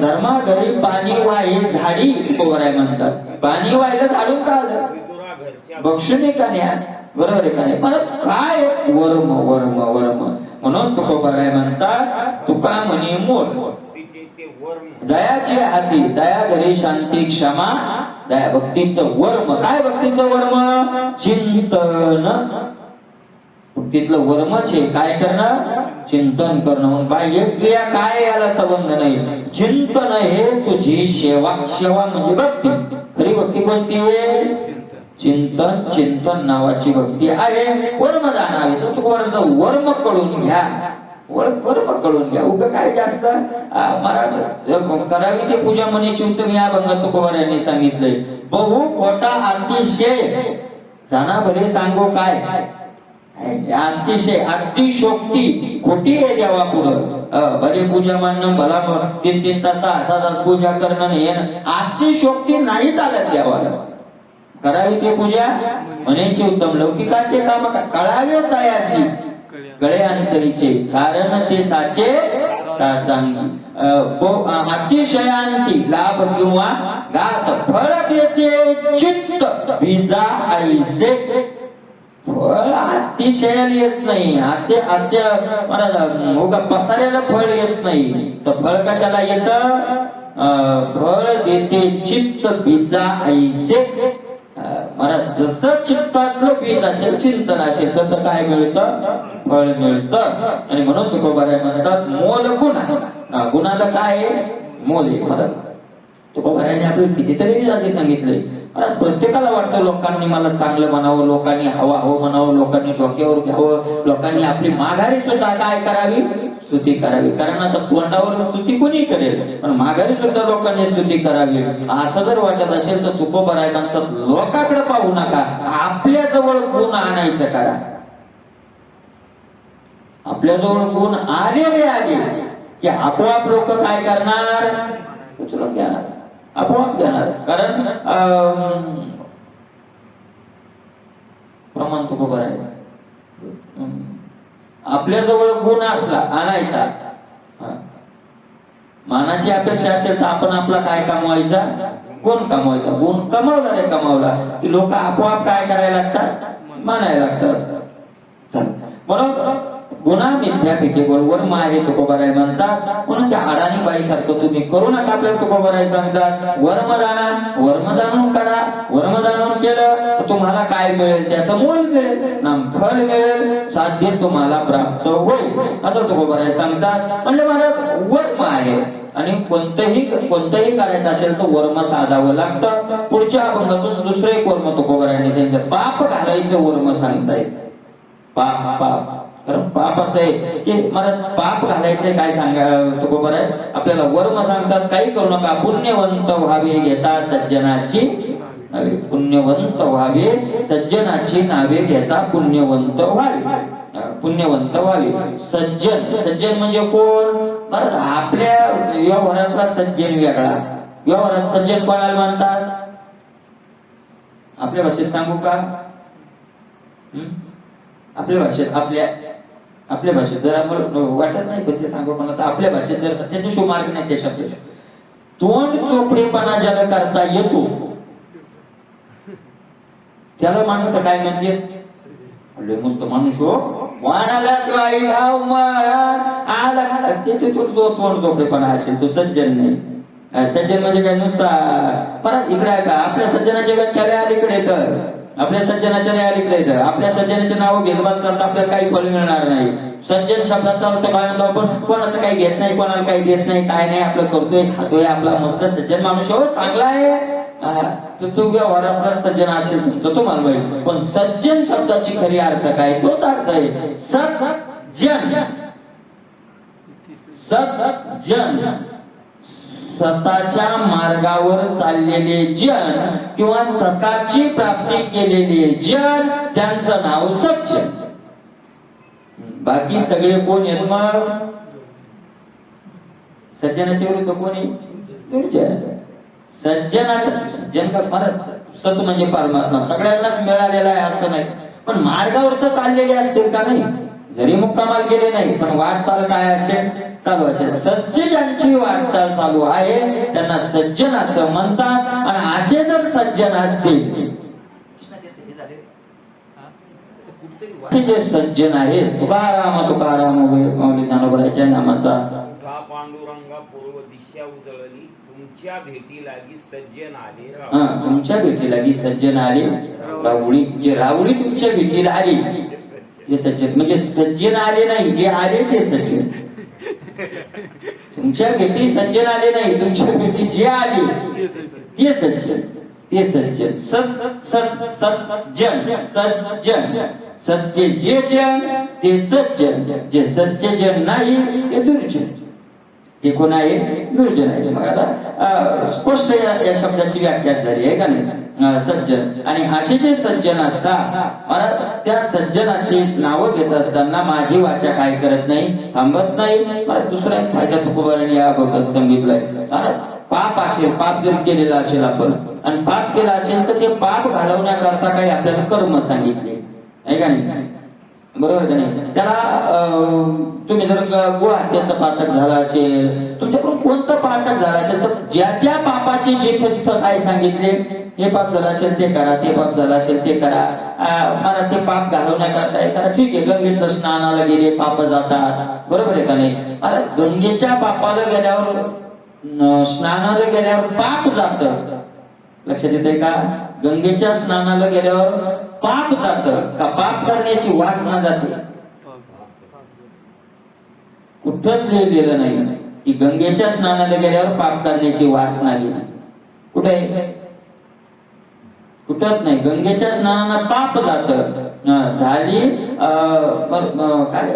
धर्मा घरी पाणी वाही झाडी तुकोबाराय म्हणतात. पाणी व्हायला झाडून काढलं बक्षिणी का न्या. बरोबर आहे का नाही? मला काय वर्म वर्म वर्म म्हणून तुकोबाराय म्हणतात तुका म्हणे मोल दयाचे हाती दया घरी शांती क्षमा दया. भक्तीचं वर्म काय? भक्तीचं वर्म चिंतन. तिथलं वर्मच आहे काय करणं, चिंतन करणं. मग बाह्य क्रिया काय याला संबंध नाही. चिंतन हे तुझी सेवा. सेवा म्हणजे भक्ती. खरी भक्ती कोणती आहे? चिंतन. चिंतन नावाची भक्ती आहे. वर्म जाणावी तर तुकोबारांचं वर्म कळून घ्या. वर्म कळून घ्या. उग काय जास्त करावी ते पूजा म्हणायची उत्तम या भंगात तुकोबारांनी सांगितलंय. बहु खोटा अतिशय जाणा भले सांगो काय. अतिशय अतिशोक्ती खोटी आहे देवा पुढं. भले पूजा मानणं भला 3-3 तास 6 तास पूजा करणं नाही. अतिशोक्ती नाही चालत देवाला. करावी ते पूजा म्हणायची उत्तम. लौकिकाचे काम कळावे तयाशी गळे अंतरीचे कारण ते साचे साचांगी. अतिशयांती लाभ किंवा घात फळ देते चित्त बीजा ऐसे. फळ अतिशयाला येत नाही. पसाऱ्याला फळ येत नाही. तर फळ कशाला येत? फळ देते चित्त बीजा ऐसे. मला जसं चित्तातलं बीज असेल चिंतन असेल तसं काय मिळतं? फळ मिळतं. आणि म्हणून तुकोबाराय म्हणतात मोल गुण. गुणाला काय आहे? मोल आहे. मला तुकोबारायने आपल्याला कितीतरी जागी सांगितलंय. प्रत्येकाला वाटतं लोकांनी मला चांगलं म्हणावं, लोकांनी हवं म्हणावं, लोकांनी डोक्यावर घ्यावं, लोकांनी आपली माघारी सुद्धा काय करावी? स्तुती करावी. कारण आता तोंडावर स्तुती कोणी करेल पण माघारी सुद्धा लोकांनी स्तुती करावी. असं जर वाटत असेल तर तुकोबाराय म्हणतात लोकांकडे पाहू नका, आपल्या जवळ गुण आणायचं करा. आपल्या जवळ गुण आले की आपोआप लोक काय करणार? उचलून घेणार, आपोआप घेणार. कारण प्रमाण तुकोबारायचं. आपल्या जवळ गुण असला आणायचा. मानाची अपेक्षा असेल तर आपण आपला काय कमवायचा? गुण कमवायचा. गुण कमावला रे कमावला की लोक आपोआप काय करायला लागतात? मानायला लागतात. म्हणून गुन्हा मिथ्यापैकी बरोबर माहे तुकोबाराय म्हणतात. म्हणून त्या अडाणी बाई सारखं तुम्ही करू नका. आपल्याला तुकोबाराय सांगतात वर्म जाणा. वर्म जाणून करा. वर्म जाणून केलं तर तुम्हाला काय मिळेल? त्याचं मोल मिळेल, फळ मिळेल, साध्य तुम्हाला प्राप्त होईल असं तुकोबाराय सांगतात. म्हणजे महाराज वर्म आहे आणि कोणतंही करायचं असेल तर वर्म साधावं लागतं. पुढच्या अभंगातून दुसरं एक वर्म तुकोबारायांनी सांगितलं. पाप घालायचं वर्म सांगतायत. पाप कारण पाप असं आहे की मला पाप घालायचंय काय सांगा तुकोबाराय आपल्याला वर्म सांगतात. काही करू नका. पुण्यवंत व्हावे घेता सज्जनाची नावे. पुण्यवंत व्हावे सज्जनाची नावे घेता पुण्यवंत व्हावे. पुण्यवंत व्हावे. सज्जन म्हणजे कोण? आपल्या व्यवहारातला सज्जन वेगळा. व्यवहारात सज्जन कोणाला म्हणतात? आपल्या भाषेत सांगू का? आपल्या भाषेत आपल्या भाषेत जर आम्हाला वाटत नाही पण ते सांगू मला तर आपल्या भाषेत जर त्याचे शोमार्ग नाही त्या शब्द तोंड चोपडेपणा ज्याला करता येतो त्याला माणसं काय म्हणते? मस्त माणूस हो वाणालाच आला त्याचे तो तोंड चोपडेपणा असेल तो सज्जन नाही. सज्जन म्हणजे काय नुसता मला इकडे आहे का? आपल्या सज्जनाच्या व्याख्या अलीकडे तर आपल्या सज्जनाच्या अलीकडे आपल्या सज्जनाचे नाव घेत बसतात आपल्याला काही फळ मिळणार नाही. सज्जन शब्दाचा अर्थ काय म्हणतो आपण? कोणाचं काही घेत नाही, कोणाला काही देत नाही, काय नाही, आपलं करतोय खातोय आपला मस्त सज्जन माणूस हो चांगला आहे. तो व्यवहारातला सज्जन असेल तर तुम्हाला माहिती. पण सज्जन शब्दाची खरी अर्थ काय? तोच अर्थ आहे सज्जन. सज्जन स्वतःच्या मार्गावर चाललेले जन किंवा स्वतःची प्राप्ती केलेले जन त्यांचं नाव सज्जन. बाकी सगळे कोण आहेत? मग सज्जनाचे विरुद्ध कोणी? दुर्जन. सज्जन का महाराज सत म्हणजे परमात्मा सगळ्यांनाच मिळालेला आहे असं नाही. पण मार्गावर तर चाललेले असतील का नाही? जरी मुक्कामाल गेले नाही पण वाटचाल काय असेल? चालू असेल. सज्जनांची वाटचाल चालू आहे त्यांना सज्जन असं म्हणतात. आणि असे जर सज्जन असतील जे सज्जन आहेत तुकाराम माऊली ज्ञानोबाच्या नामाचा पांडुरंगा पूर्व दिशा उजळली तुमच्या भेटी लागी सज्जन आले. तुमच्या भेटी लागी सज्जन आले. रावळी जे रावळी तुमच्या भेटीला आली ते सज्जन. म्हणजे सज्जन आले नाही, जे आले ते सज्जन. तुमच्या भेटी सज्जन आले नाही, तुमच्या भेटी जे आले ते सज्जन. ते सज्जन. सत सत सज्जन. सज्जन सच्चे जे जन ते सज्जन, जे सच्चे जन नाही ते दुर्जन. ते कोण आहे? दुर्जन आहे. मग आता स्पष्ट या शब्दाची व्याख्या झाली आहे का नाही? सज्जन. आणि असे जे सज्जन असतात, मला त्या सज्जनाची नावं घेत असताना माझी वाचा काय करत नाही, थांबत नाही. मला दुसरा एक फायदा तुकोबारांनी याबाबत सांगितलाय. पाप असेल, पाप जर केलेला असेल आपण, आणि पाप केला असेल तर ते पाप घालवण्याकरता काही आपल्याला कर्म सांगितले आहे का नाही? बरोबर का नाही? त्याला तुम्ही जर गोहत्याचं पातक झाला असेल, तुमच्याकडून कोणतं पातक झालं असेल, तर ज्या त्या पापाचे जिथं तिथं काय सांगितले, हे पाप झालं असेल ते करा, ते पाप झालं असेल ते करा. मला ते पाप घालवण्याकरता हे करा. ठीक आहे, गंगेचं स्नानाला गेले पाप जातात, बरोबर आहे का नाही? मला गंगेच्या पापाला गेल्यावर, स्नानाला गेल्यावर पाप जात. लक्षात येते का? गंगेच्या स्नानाला गेल्यावर पाप जात का पाप करण्याची वासना जाते? कुठंच लिहिलेलं नाही की गंगेच्या स्नानाला गेल्यावर पाप करण्याची वासना गेली. कुठे? कुठंच नाही. गंगेच्या स्नानाला पाप जात झाली. काय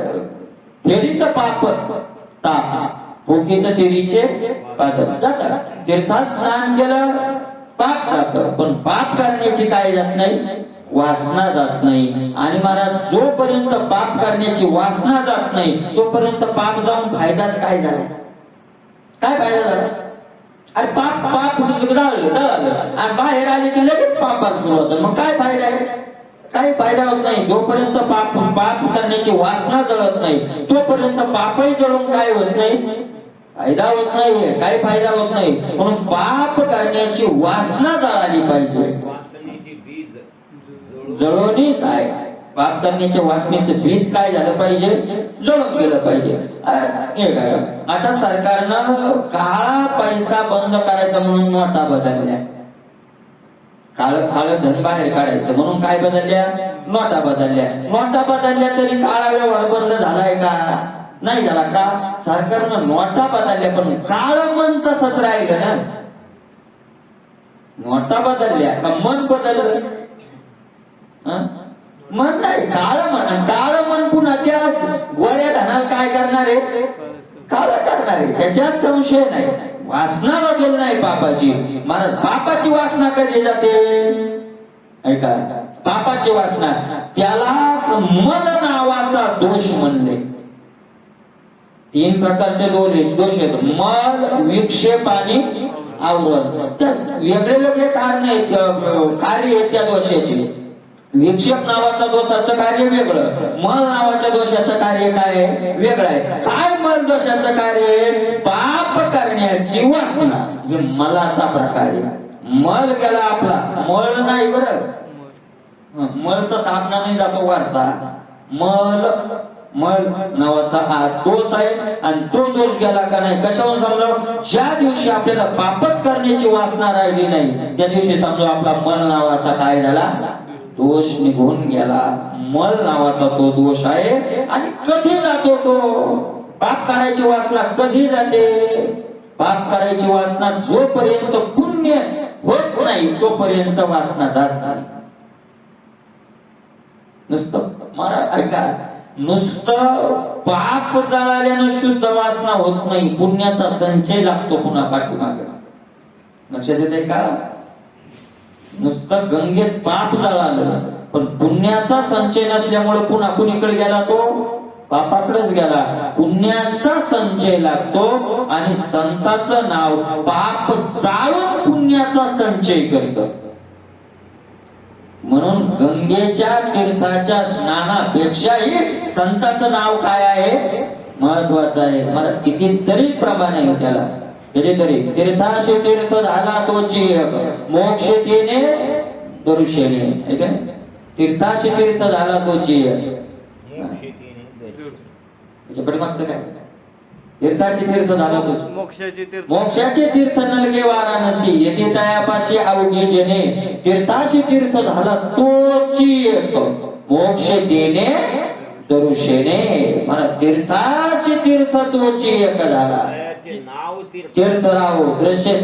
फेरीत पाप ताप भोकीत तेरीचे पादप जातात. तीर्थात स्नान केलं पाप जात, पण पाप करण्याची काय जात नाही, वासना जात नाही. आणि महाराज, जोपर्यंत पाप करण्याची वासना जात नाही तोपर्यंत पाप जाऊन फायदाच काय झाला? काय फायदा झाला? अरे पाप पाप झालं आणि बाहेर आले की लगेच पापाला सुरुवात, मग काय फायदा आहे? काही फायदा होत नाही. जोपर्यंत पाप पाप करण्याची वासना जळत नाही तोपर्यंत पापही जळून काय होत नाही, फायदा होत नाही. काही फायदा होत नाही. म्हणून पाप करण्याची वासना जळाली पाहिजे. वासनेचे बीज जळवणीच आहे. पाप करण्याच्या वासनेचं बीज काय झालं पाहिजे, जळून गेलं पाहिजे. हे काय, आता सरकारनं काळा पैसा बंद करायचा म्हणून नोटा बदलल्या. काळ धन बाहेर काढायचं म्हणून काय बदलल्या, नोटा बदलल्या. नोटा बदलल्या तरी काळा व्यवहार बंद झालाय का? नाही झाला. का? सरकारनं नोटा बदलल्या पण काळ मन तसंच राहिलं ना. नोटा बदलल्या का मन बदललं? मन नाही, काळ मन. काळ मन पुन्हा त्या गोऱ्या धनाला काय करणार आहे, काळ करणार आहे. त्याच्यात संशय नाही. वासना बदल नाही पापाची. महाराज, पापाची वासना कधी जाते ऐका, पापाची वासना त्यालाच मल नावाचा दोष म्हणले. 3 प्रकारचे दोष आहेत: मल, विक्षेप आणि आवरण. तर वेगळे वेगळे कारण आहेत, कार्य आहेत त्या दोषाचे. विक्षेप नावाचा दोषाचं कार्य वेगळं, मल नावाच्या दोषाचं कार्य काय वेगळं आहे. काय मल दोषाचं कार्य? पाप करण्याची वासना. हे मलाचा प्रकार आहे. मल गेला आपला, मळ नाही बरं. मल तर साबणा नाही जातो वरचा. मल मल नावाचा हा दोष आहे. आणि तो दोष गेला का नाही, कशावर समजावं? ज्या दिवशी आपल्याला पापच करण्याची वासना राहिली नाही त्या दिवशी समजा आपला मल नावाचा काय झाला, दोष निघून गेला. मल नावाचा तो दोष आहे. आणि कधी जातो तो? पाप करायची वासना कधी जाते? पाप करायची वासना जोपर्यंत पुण्य होत नाही तोपर्यंत वासना जात नाही. नुसतं मला ऐका, नुसतं पाप जळाल्यानं शुद्ध वासना होत नाही, पुण्याचा संचय लागतो पुन्हा पाठीमागे. लक्षात येते का? नुसतं गंगेत पाप जळालं पण पुण्याचा संचय नसल्यामुळे पुन्हा कुणीकडे गेला तो? पापाकडेच गेला. पुण्याचा संचय लागतो आणि संताचं नाव पाप जाळून पुण्याचा संचय करतं. म्हणून गंगेच्या तीर्थाच्या स्नानापेक्षाही संताचं नाव काय आहे, महत्वाचं आहे. मला कितीतरी प्रमाण आहे त्याला. कितीतरी तीर्थाशी तीर्थ झाला तोची मोक्ष तेने दर्शने. तीर्थाशी तीर्थ झाला तोची मागचं काय? तीर्थाशी तीर्थ झाला तो मोक्षाचे तीर्थ नलगे वाराणसी येथे तयापाशी अवघे जने. तीर्थाशी तीर्थ झाला तोची मोक्ष देणे दरुशेने मला तीर्थाची तीर्थ तोची एक झाला. दयाचे नाव तीर्थ तीर्थराव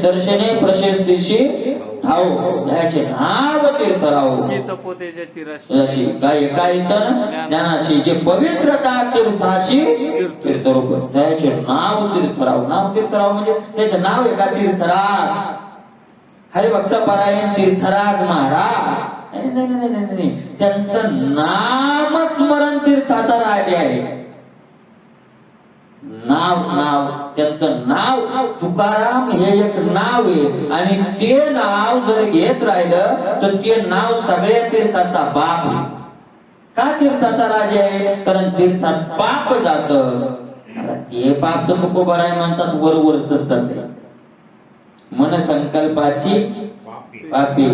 दर्शने प्रशस्तीशी ठाऊ त्याचे नाव तीर्थराव अशी काय ज्ञानाशी जे पवित्रता तीर्थाशी तीर्थरूप त्याचे नाव तीर्थराव. नाव तीर्थराव म्हणजे त्याचं नाव आहे का तीर्थराज हरिभक्त परायण तीर्थराज महाराज. नाही नाही नाही नाही नाही त्यांचं नामस्मरण तीर्थाचा राज आहे. नाव त्यांचं नाव तुकाराम हे एक नाव आहे आणि ते नाव जर घेत राहिलं तर ते नाव सगळ्या तीर्थाचा बाप आहे. का तीर्थाचा राजा आहे कारण तीर्थात पाप जात. ते पाप तर तुकोबाराय म्हणतात वरवरच जाते. मन संकल्पाची पापी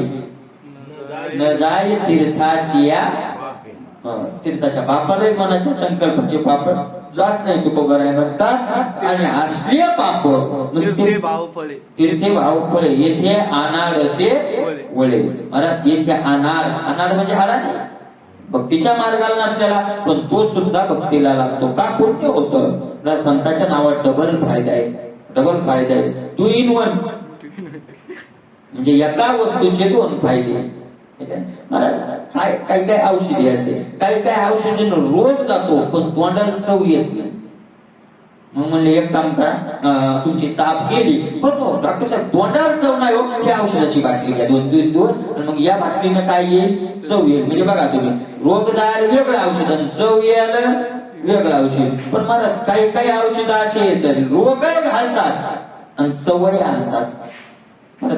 न जाय तीर्थाची या तीर्थाच्या बापाला मनाच्या संकल्पाचे पाप जात नाही तुकोबाराय म्हणतात. आणि असली पाप तीर्थे भाव फळे येथे आनाड ते वळे. महाराज येथे आनाड म्हणजे आडा नाही भक्तीच्या मार्गाला नसलेला पण तो सुद्धा भक्तीला लागतो. का पुण्य होतं संतांच्या नावात डबल फायदा आहे. 2 in 1 म्हणजे एका वस्तूचे 2 फायदे. काही औषधी असते काही औषधीनं रोग जातो पण तोंडाला चव येत नाही. मग म्हणले एक काम करा तुमची ताप गेली पण डॉक्टर साहेब तोंडाला चव नाही हो त्या औषधाची बाटली घ्या 2-3 दिवस आणि मग या बाटलीनं काय येईल चव येईल. म्हणजे बघा तुम्ही रोग जायला वेगळं औषध आणि चव यायला वेगळं औषध. पण मला काही औषध असे येतात रोगही घालतात आणि चवही आणतात.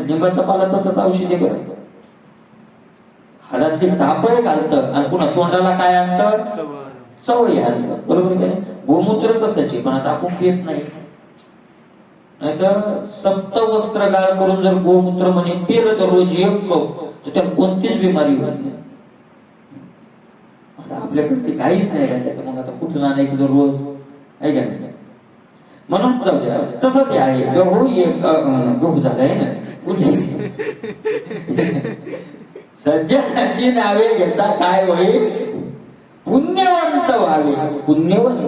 निंबाचा पाला तसंच औषध आहे बरं. हाडातली तापही घालतं आणि पुन्हा तोंडाला काय आणतं चवही आणतं. बरोबर काय गोमूत्र तसंच आहे पण आता आपण पित नाही. नाहीतर सप्त वस्त्र गाळ करून जर गोमूत्र म्हणे पेलं तर रोज एक कप तर त्याला कोणतीच बिमारी होत नाही. आता आपल्याकडे ते काहीच नाही राहिलं मग आता कुठून आणायचं तर रोज आहे का नाही. म्हणून जाऊ द्या तसं ते आहे. गहू एक गहू झालाय ना सज्जनाची नावे घेता काय होईल पुण्यवंत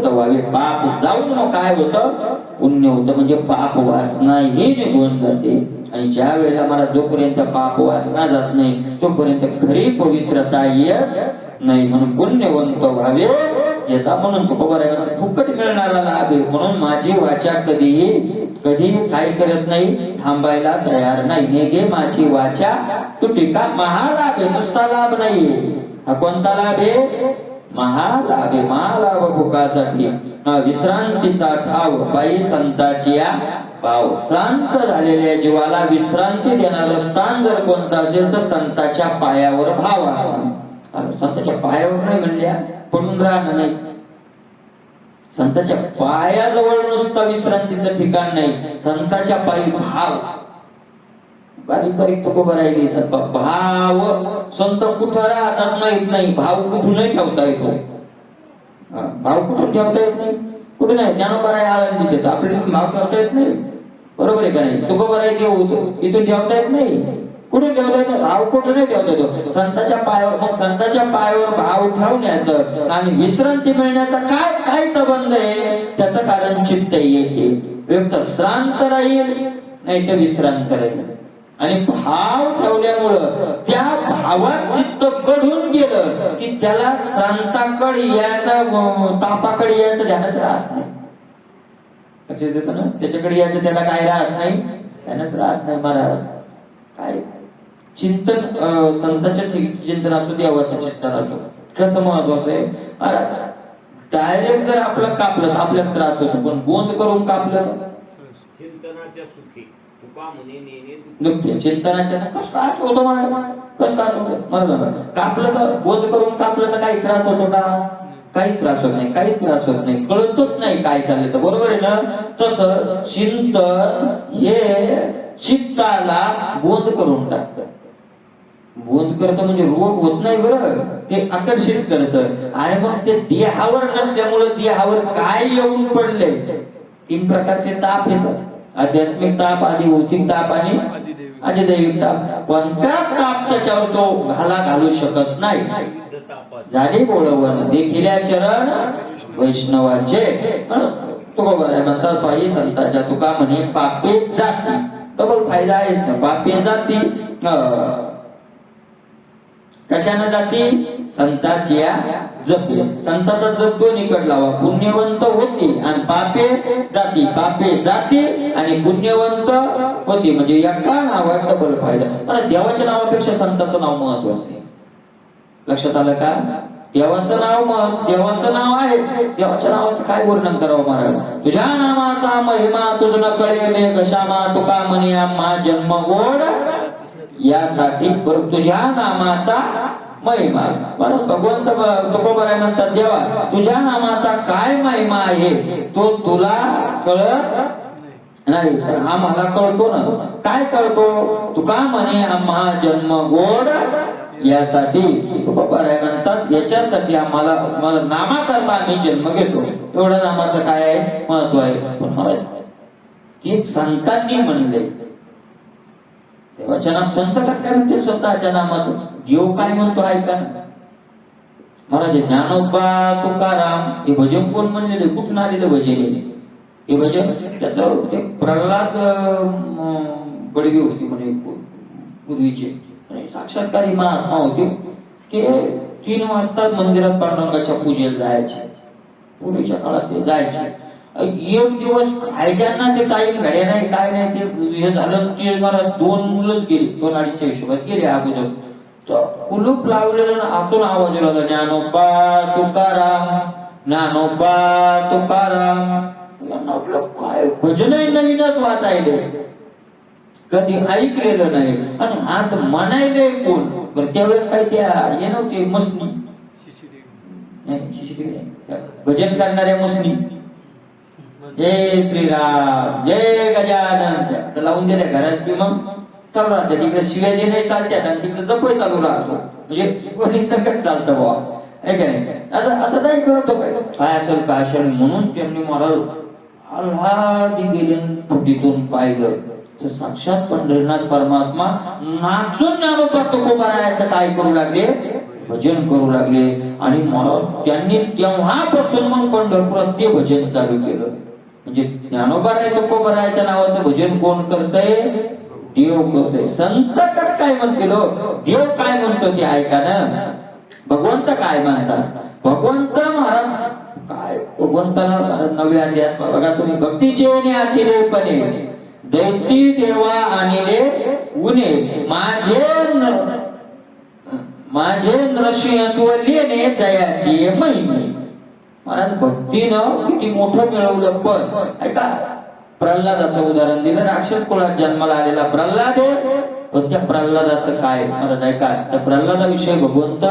व्हावे. पाप जाऊन काय होतं पुण्य होतं म्हणजे पाप वासना ही निघून जाते. आणि ज्या वेळेला मला जोपर्यंत पाप वासना जात नाही तोपर्यंत खरी पवित्रता येत नाही. म्हणून पुण्यवंत व्हावे येता म्हणून तुकोबाराय फुकट मिळणारा लाभ आहे. म्हणून माझी वाचा कधी काय करत नाही थांबायला तयार नाही. नेगे माझी वाचा तू टीका महालाभ आहे नुसता लाभ नाहीये. हा कोणता लाभ आहे महालाभ आहे. महालाभ भुकासाठी विश्रांतीचा ठाव बाई संताची भाव. श्रांत झालेल्या जीवाला विश्रांती देणारं स्थान जर कोणतं असेल तर संताच्या पायावर भाव असतो. संताच्या पायावर नाही म्हणल्या पडून राहणं नाही. संताच्या पायाजवळ नुसतं विश्रांतीचं ठिकाण नाही संताच्या पायी भाव. बारीक तुकोबाराय घेतात भाव. संत कुठं राहतात माहित नाही भाव कुठूनही ठेवता येतो. भाव कुठून ठेवता येत नाही कुठे नाही. ज्ञानोबाराय आळंदी देतात आपल्याला भाव ठेवता येत नाही. बरोबर आहे का नाही. तुकोबाराय देऊ इथून ठेवता येत नाही कुठे ठेवता येत भाव कुठूनही ठेवता येतो संताच्या पायावर. मग संताच्या पायावर भाव ठेवण्याचं आणि विश्रांती मिळण्याचा काय संबंध आहे. त्याचं कारण चित्त येते. व्यक्त श्रांत राहील नाही तर विश्रांत राहील. आणि भाव ठेवल्यामुळं त्या भावात चित्त घडून गेलं की त्याला श्रांताकडे यायचं तापाकडे यायचं ध्यानच राहत नाही. लक्षात येतं ना त्याच्याकडे यायचं त्याला काय राहत नाही ध्यानच राहत नाही. महाराज काय चिंतन संतांच्या चिंतन असो देवाचं चिंतन असो कसं महत्वाचं आहे. डायरेक्ट जर आपलं कापलं तर आपल्याला त्रास होतो पण गोंद करून कापलं चिंतनाच्या सुखी तुका म्हणे नेने दुःख. चिंतनाच्या कसं काय होतो मला कापलं तर गोंद करून कापलं तर काही त्रास होतो का काही त्रास होत नाही कळतच नाही काय चाललं तर. बरोबर आहे ना. तसं चिंतन हे चित्ताला गोंद करून टाकतं. गोंद करतं म्हणजे रोग होत नाही बरं ते आकर्षित करतं. आणि मग ते देहावर नसल्यामुळे देहावर काय येऊन पडले 3 प्रकारचे ताप येतात. आध्यात्मिक ताप आदिभौतिक ताप आणि अधिदैविक ताप. कोणत्याच ताप त्याच्यावर तो घालू शकत नाही. तापाचे झाली बोलवण देखिल्या चरण वैष्णवाचे. तुकोबा म्हणतात पायी संताच्या तुका म्हणे पापे जाती. डबल फायदा आहेच ना. पापे जाती कशाने जाती? संताच्या जपे. संताचा जप दोन्हीकडे लावा. पुण्यवंत होती आणि पापे जाती. पापे जाती आणि पुण्यवंत होती म्हणजे एका नावात डबल फायदा. पण देवाच्या नावापेक्षा संताचं नाव महत्वाचं आहे. लक्षात आलं का? देवाचं नाव आहे. देवाच्या नावाचं काय वर्णन करावं महाराज? तुझ्या नामाचा महिमा तुझ न कळे मे कशामा तुका म्हणे आम्हा जन्म गोड यासाठी. तुझ्या नामाचा महिमा. बरं भगवंत तुकोबराय म्हणतात देवा तुझ्या नामाचा काय महिमा आहे तो तुला कळत नाही. आम्हाला कळतो ना. काय कळतो? तुका म्हणे आम्हा जन्म गोड यासाठी. तुकोबराय म्हणतात याच्यासाठी आम्हाला नामाकरता आम्ही जन्म घेतो. एवढं नामाचं काय आहे? महत्व आहे. पण महाराज ते संतांनी म्हणले. देवाच्या नाम संत कसं काय म्हणते? स्वतःच्या नामाचं देव काय म्हणतो ऐका ना महाराज. ज्ञानोबा तुकाराम हे भजन कोण म्हणलेले? कुठून आलेलं भजन हे भजन? त्याचं ते प्रल्हाद बडवी होती म्हणे पूर्वीचे साक्षात्कारी महात्मा होते. ते 3 वाजता मंदिरात पांडुरंगाच्या पूजेला जायचे. पूर्वीच्या काळात ते जायचे. एक दिवस खायच्यांना ते टाईम घड्या नाही काय नाही ते हे झालं. ते मला 2 मुलंच गेली. 2-2.5च्या हिशोबात गेले अगोदर. कुलूप लावलेलं आतून आवाज आला ज्ञानोबा तुकाराम ज्ञानोबा तुकाराम. म्हटलं काय भजनही नवीनच वाचायले कधी ऐकलेलं नाही. आणि हात म्हणायले कोण? त्यावेळेस काय त्या हे नव्हते मसनी भजन करणाऱ्या मसनी जय श्रीराम जय गजानन लावून दिल्या घरात. मग चालू राहते तिकडे शिव्या नाही चालतात आणि तिकडे जपही चालू राहतो. म्हणजे कोणी संकट चालतं बा आहे का नाही? असं नाही करतो काय असेल म्हणून त्यांनी मला आल्हादी गेले फुटीतून पाहिलं तर साक्षात पंढरीनाथ परमात्मा नाचून ज्ञानोबा तुकोबारायाचं काय करू लागले? भजन करू लागले. आणि मला त्यांनी तेव्हापासून मग पंढरपुरात ते भजन चालू केलं. म्हणजे ज्ञानोबाराय तुकोबारायाच्या नावाचं भजन कोण करतंय? देव करतोय. संत काय म्हणतील? देव काय म्हणतो ते ऐका ना. भगवंत काय म्हणतात? भगवंत महाराज काय भगवंताला नव्या अध्यात्म बघा तुम्ही. भक्तीचे आखिलेपणे दैती देवा आणले उने माझे नृसिंहत्व लेणे जयाची महिमे. महाराज भक्तीनं किती मोठं मिळवलं. पण ऐका प्रल्हादाचं उदाहरण दिलं. राक्षस कुळात जन्माला आलेला प्रल्हाद आहे. पण त्या प्रल्हादाचं काय महाराज ऐका. त्या प्रल्हादाविषयी भगवंत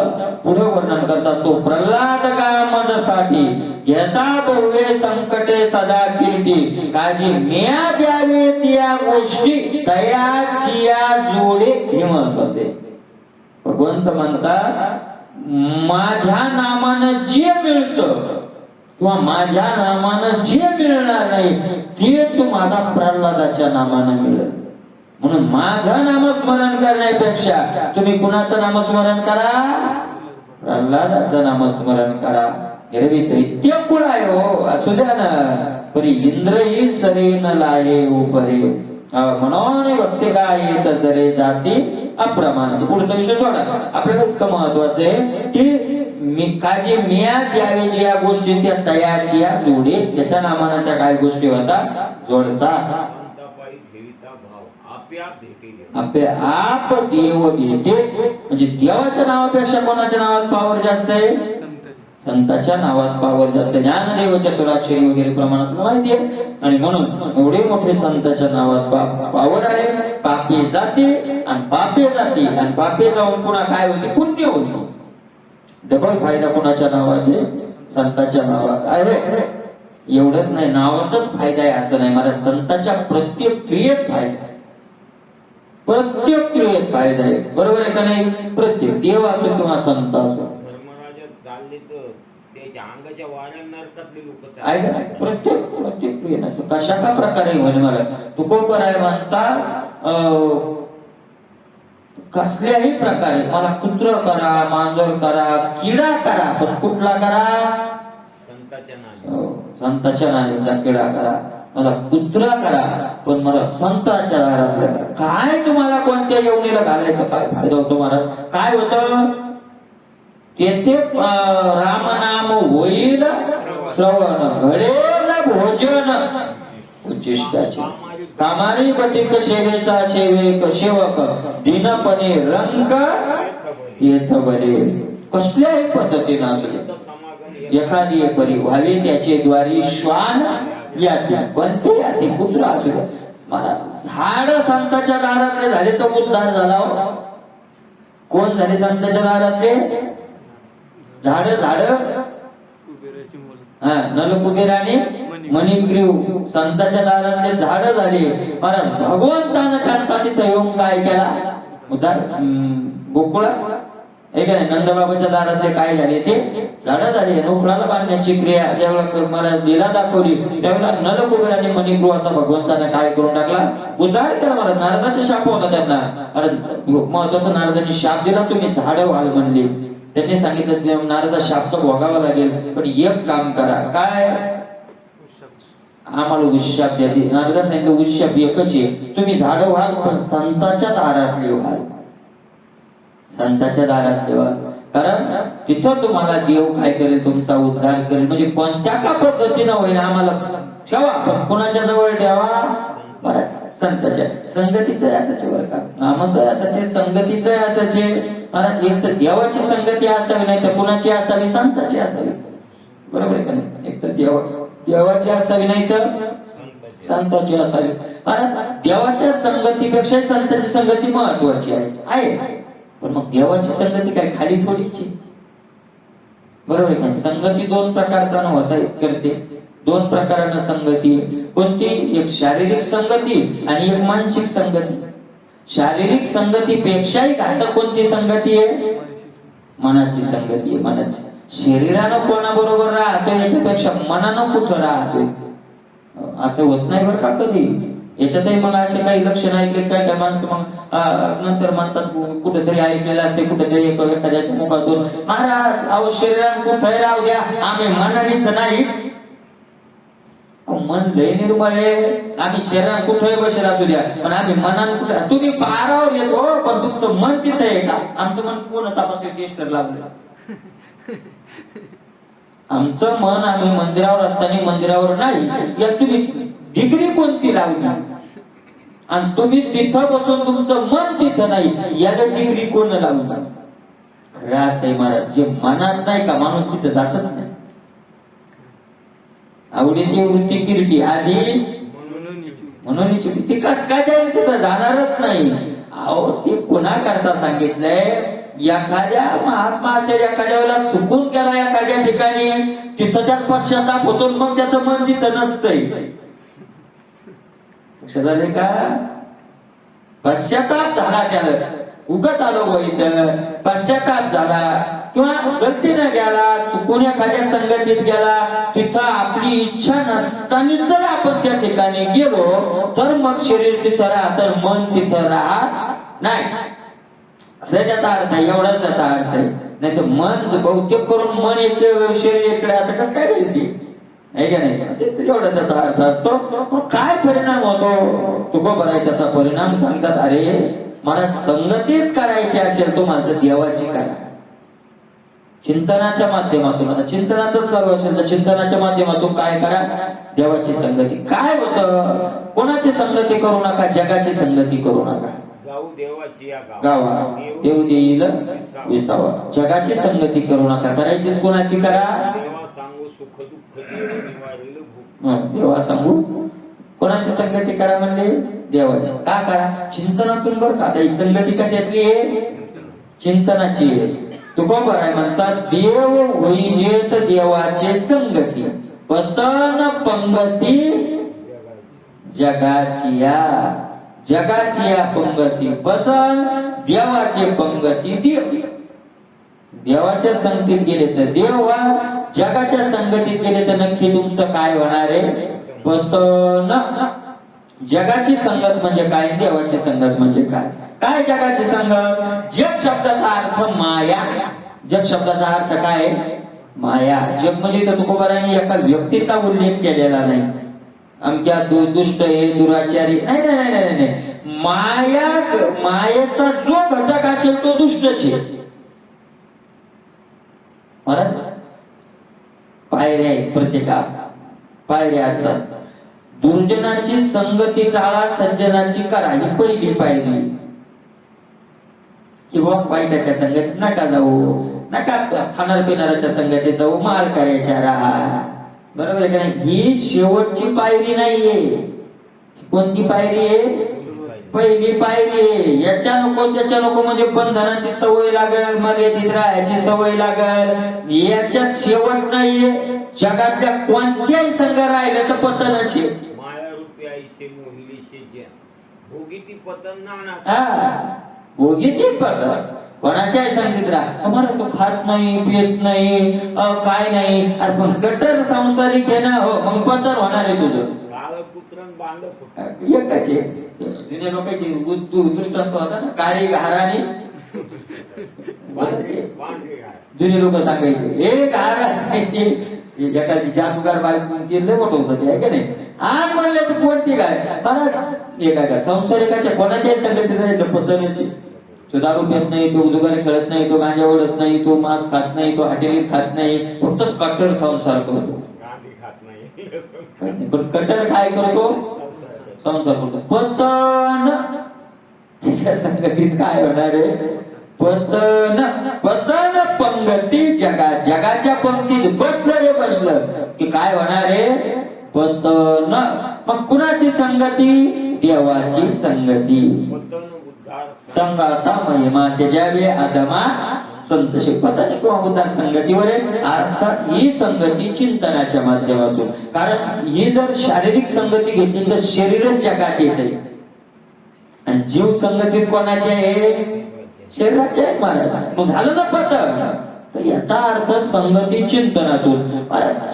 पुढे वर्णन करतात. तो प्रल्हाद कामसाठी घेता बहुवे संकटे सदा कीर्ती काजी मेया द्यावे त्या गोष्टी दयाचिया जोडे. हे महत्वाचे. भगवंत म्हणतात माझ्या नामानं जे मिळतं किंवा माझ्या नामानं जे मिळणार नाही ते तुम्हाला प्रल्हादाच्या नामानं मिळेल. म्हणून माझं नामस्मरण करण्यापेक्षा तुम्ही कुणाचं नामस्मरण करा? प्रल्हादाचं नामस्मरण करा. एरवी दैत्य कुळ आहे हो असू द्या ना. परी इंद्रही सरे न लाये उपरे म्हणून भक्ती काय येत सरे जाती अप्रमाण. पुढचा विषय सोडा. आपल्याला इतकं महत्वाचं आहे की काजी मिया द्यावे जे या गोष्टी त्या तयाची या जोडे त्याच्या नामानं त्या काय गोष्टी होतात जोडतात. आपले आप देव भेटे. म्हणजे देवाच्या नावापेक्षा कोणाच्या नावात पावर जास्त आहे? संताच्या नावात पावर जास्त. ज्ञानदेव चतुराक्षरी वगैरे प्रमाणात माहिती आहे. आणि म्हणून एवढे मोठे संताच्या नावात पावर आहे. पापी जाती आणि पापे जाती आणि पापे जाऊन पुन्हा काय होते? पुण्य होते. डबल फायदा कोणाच्या नावात आहे? संताच्या नावात आहे. एवढंच नाही नावातच फायदा आहे असं नाही. मला संताच्या प्रत्येक क्रियेत फायदा प्रत्येक क्रियेत फायदा आहे. बरोबर आहे का नाही? प्रत्येक देव असो किंवा संत असो. प्रत्येक क्रियेत कशा का प्रकारे होईल मला तुकोबराय म्हणता कसल्याही प्रकारे मला कुत्र करा, मांजर करा, किडा करा, पण कुठला करा? संताच्या नावे. हो, संताच्या नावाचा किडा करा, मला कुत्रा करा, पण मला संतांच्या दारातला करा. काय तुम्हाला कोणत्या येवणीला घालायचं काय फायदा होतो महाराज? काय होतं तेथे? रामनाम होईल श्रवण, घडेल भोजन उच्चिष्टाचे. कामारी बटिक सेवेचा सेवेक सेवक, दिनपणे रंग येथ बरे. कसल्याही पद्धतीनं असले एखादी परी व्हावे त्याचे द्वारी श्वान याते, पण ते याते कुत्रा असू द्या. मला झाड संताच्या दारातले झाले तर उद्धार झाला हो. कोण झाले संताच्या दारातले? झाड नलकुबेर आणि मणिग्रीव संताच्या दारातले झाड झाले. महाराज भगवंतानं त्यांचा तिथं येऊन काय केला? उद्धार. गोकुळा एक आहे नंदबाबाच्या दारातले काय झाले? ते झाड झाले. नोकराला बांधण्याची क्रिया ज्यावेळेला मला लीला दाखवली त्यावेळेला नलकुबेर आणि मणिग्रीवाचा भगवंताने काय करून टाकला? उद्धार केला. मला नारदाचा शाप होता त्यांना. महत्वाचा नारदांनी शाप दिला, तुम्ही झाड व्हाल म्हणले. त्यांनी सांगितलं नारदा शापचं भोगावं लागेल, पण एक काम करा. काय? आम्हाला उशाप द्या. नारदा सांगितलं उशाप एकच आहे, तुम्ही झाड व्हाल पण संताच्या दारातले व्हाल. संताच्या दारातले व्हाल, कारण तिथं तुम्हाला देव काय करेल? तुमचा उद्धार करेल. म्हणजे कोणत्या का पद्धतीनं होईल आम्हाला ठेवा, पण कुणाच्या जवळ ठेवा? संताच्या. संगतीचं असायचे बरं का, नामाचं असायचे, संगतीचं असायचे. एक तर देवाची संगती असावी, नाही तर कुणाची असावी? संताची असावी. बरोबर आहे का नाही? एक तर देवाची असावी, नाही तर संताची असावी. देवाच्या संगतीपेक्षा संताची संगती महत्वाची आहे. पण मग देवाची संगती काय खाली थोडीची? बरोबर आहे का? संगती दोन प्रकारचा होता करते. दोन प्रकारानं संगती. कोणती? एक शारीरिक संगती आणि एक मानसिक संगती. शारीरिक संगतीपेक्षाही घातक कोणती संगती आहे? मनाची संगती आहे. मनाची. शरीरानं कोणाबरोबर राहतो याच्यापेक्षा मनानं कुठं राहतो असं होत नाही बरं का कधी. याच्यातही मला असे काही लक्षण ऐकले काय काय माणसं मग नंतर म्हणतात, कुठेतरी ऐकलेलं असते कुठेतरी एखाद्याच्या मुखातून, महाराज अहो शरीरानं कुठे राहू द्या, आम्ही मनानेच नाहीच. मन लय निर्मळ आहे, आम्ही शरीरात कुठेही बसेल असू द्या, पण आम्ही मनानं कुठे? तुम्ही पारावर येतो पण तुमचं मन तिथं आहे का? आमचं मन कोण तपासले टेस्टर लावलं? आमचं मन आम्ही मंदिरावर असताना मंदिरावर नाही. या तुम्ही डिग्री कोणती लावली आणि तुम्ही तिथं बसून तुमचं मन तिथं नाही, याला डिग्री कोण लावली? रास आहे महाराज. जे मनात नाही का माणूस तिथं जातच नाही. आवडीची वृत्ती किरटी आधी म्हणून ती कस काय जाईल? तिथं जाणारच नाही. अहो ते कुणा करता सांगितलंय? एखाद्या महात्मा अशा एखाद्या वेळेला चुकून गेला एखाद्या ठिकाणी, तिथं त्यात पश्चाताप होतो, मग त्याचं मन तिथं नसतंय. लक्षात आले का? पश्चाताप झाला त्याला, उगाच आलो इथं पश्चाताप झाला किंवा गलतीनं गेला, चुकून एखाद्या संगतीत गेला, तिथं आपली इच्छा नसताना जर आपण त्या ठिकाणी गेलो तर मग शरीर तिथं राहत, मन तिथं राहत नाही. असं त्याचा अर्थ आहे. एवढाच त्याचा अर्थ आहे. नाही तर मन बहुतेक करून मन इकडे शरीर इकडे असं कसं काय होईल? आहे का नाही? एवढा त्याचा अर्थ असतो. मग काय परिणाम होतो? तुका बराय त्याचा परिणाम सांगतात. अरे मला संगतीच करायची असेल तुम्हाला तर देवाची करा. चिंतनाच्या माध्यमातून, आता चिंतनातच चालू असेल तर चिंतनाच्या माध्यमातून काय करा? देवाची संगती. काय होतं? कोणाची संगती करू नका, जगाची संगती करू नका. जाऊ देवाची गावा देव देईल विसावा. जगाची संगती करू नका, करायचीच कोणाची करा? देवा सांगू सुख दुःख देवा सांगू. कोणाची संगती करा म्हणले? देवाची. का करा? चिंतनातून. बरं का? ही संगती कशातली आहे? चिंतनाची आहे. तुकोबा आहे म्हणतात, देव होईजेत देवाचे संगती, पतन पंगती जगाचिया. जगाचिया पंगती पतन, देवाचे पंगती देव. देवाच्या संगतीत गेले तर देव व्हा, जगाच्या संगतीत गेले तर नक्की तुमचं काय होणार आहे? पतन. जगाची संगत म्हणजे काय? देवाची संगत म्हणजे काय? काय जगाची संगत? जग शब्दाचा अर्थ माया. जग शब्दाचा अर्थ काय? माया. जग म्हणजे तर तुकोबारांनी एका व्यक्तीचा उल्लेख केलेला नाही. आमच्या दुष्ट आहे, दुराचारी, नाही नाही नाही नाही. माया, मायेचा जो घटक असेल तो दुष्टच आहे. महाराज पायऱ्या आहेत, प्रत्येकात पायऱ्या असतात. दुर्जनाची संगती टाळा, सज्जनाची करा, ही पहिली पायरी. किंवा वाईटाच्या संगतीत नका जाऊ, नका खाणार पिणाऱ्याच्या संगतीत जाऊ, माल करायच्या राहा. बरोबर आहे का नाही? ही शेवटची पायरी नाहीये. कोणती पायरी आहे? पहिली पायरी आहे. याच्या नको त्याच्या नको म्हणजे बंधनाची सवय लागल, मर्यादित राहायची सवय लागल. याच्यात शेवट नाहीये. जगातल्या कोणत्याही संघ राहिलं तर पतनाची. माया रूपी आईसे मोहिली शेजन भोगी ती पतन नाना. भोगी ती पतन. कोणाच्याही संगीत राहा. मला तो खात नाही, पित नाही, काय नाही, अरे पण कट्टर संसारिक आहे ना, हो मग पतन होणार आहे तुझं. काळ पुत्रन बांध एकाचे जुन्या लोकांची दृष्टांत होता ना, काळी घाराणी. जुने लोक सांगायचे एक घार एखादी जादूगार बायको लय मोठं होतं ते, आहे का नाही? आज म्हणले तर कोणती काय महाराज एका संसारिकाच्या कोणाच्याही संगतीत पद्धतीची. तो दारू पित नाही, तो उजुगारी खेळत नाही, तो गांजा ओढत नाही, तो मांस खात नाही, तो हॉटेलीत खात नाही, फक्त कट्टर संसार करतो. पण कट्टर काय करतो? संसार करतो. पतन त्याच्या संगतीत काय होणार आहे? पतन. पतन पंगती जगा. जगाच्या पंक्तीत बसलं रे बसलं की काय होणार आहे? पतन. मग कुणाची संगती? देवाची संगती. संघाचा महिमा त्याच्यावे आदमा संतशी. पतन किंवा उद्धार संगतीवर आहे. अर्थात ही संगती चिंतनाच्या माध्यमातून. कारण ही जर शारीरिक संगती घेतली तर शरीरच जगात येते. आणि जीव संगतीत कोणाचे आहे? शरीराचे आहे महाराज. मग झालं ना पतन. तर याचा अर्थ संगती चिंतनातून.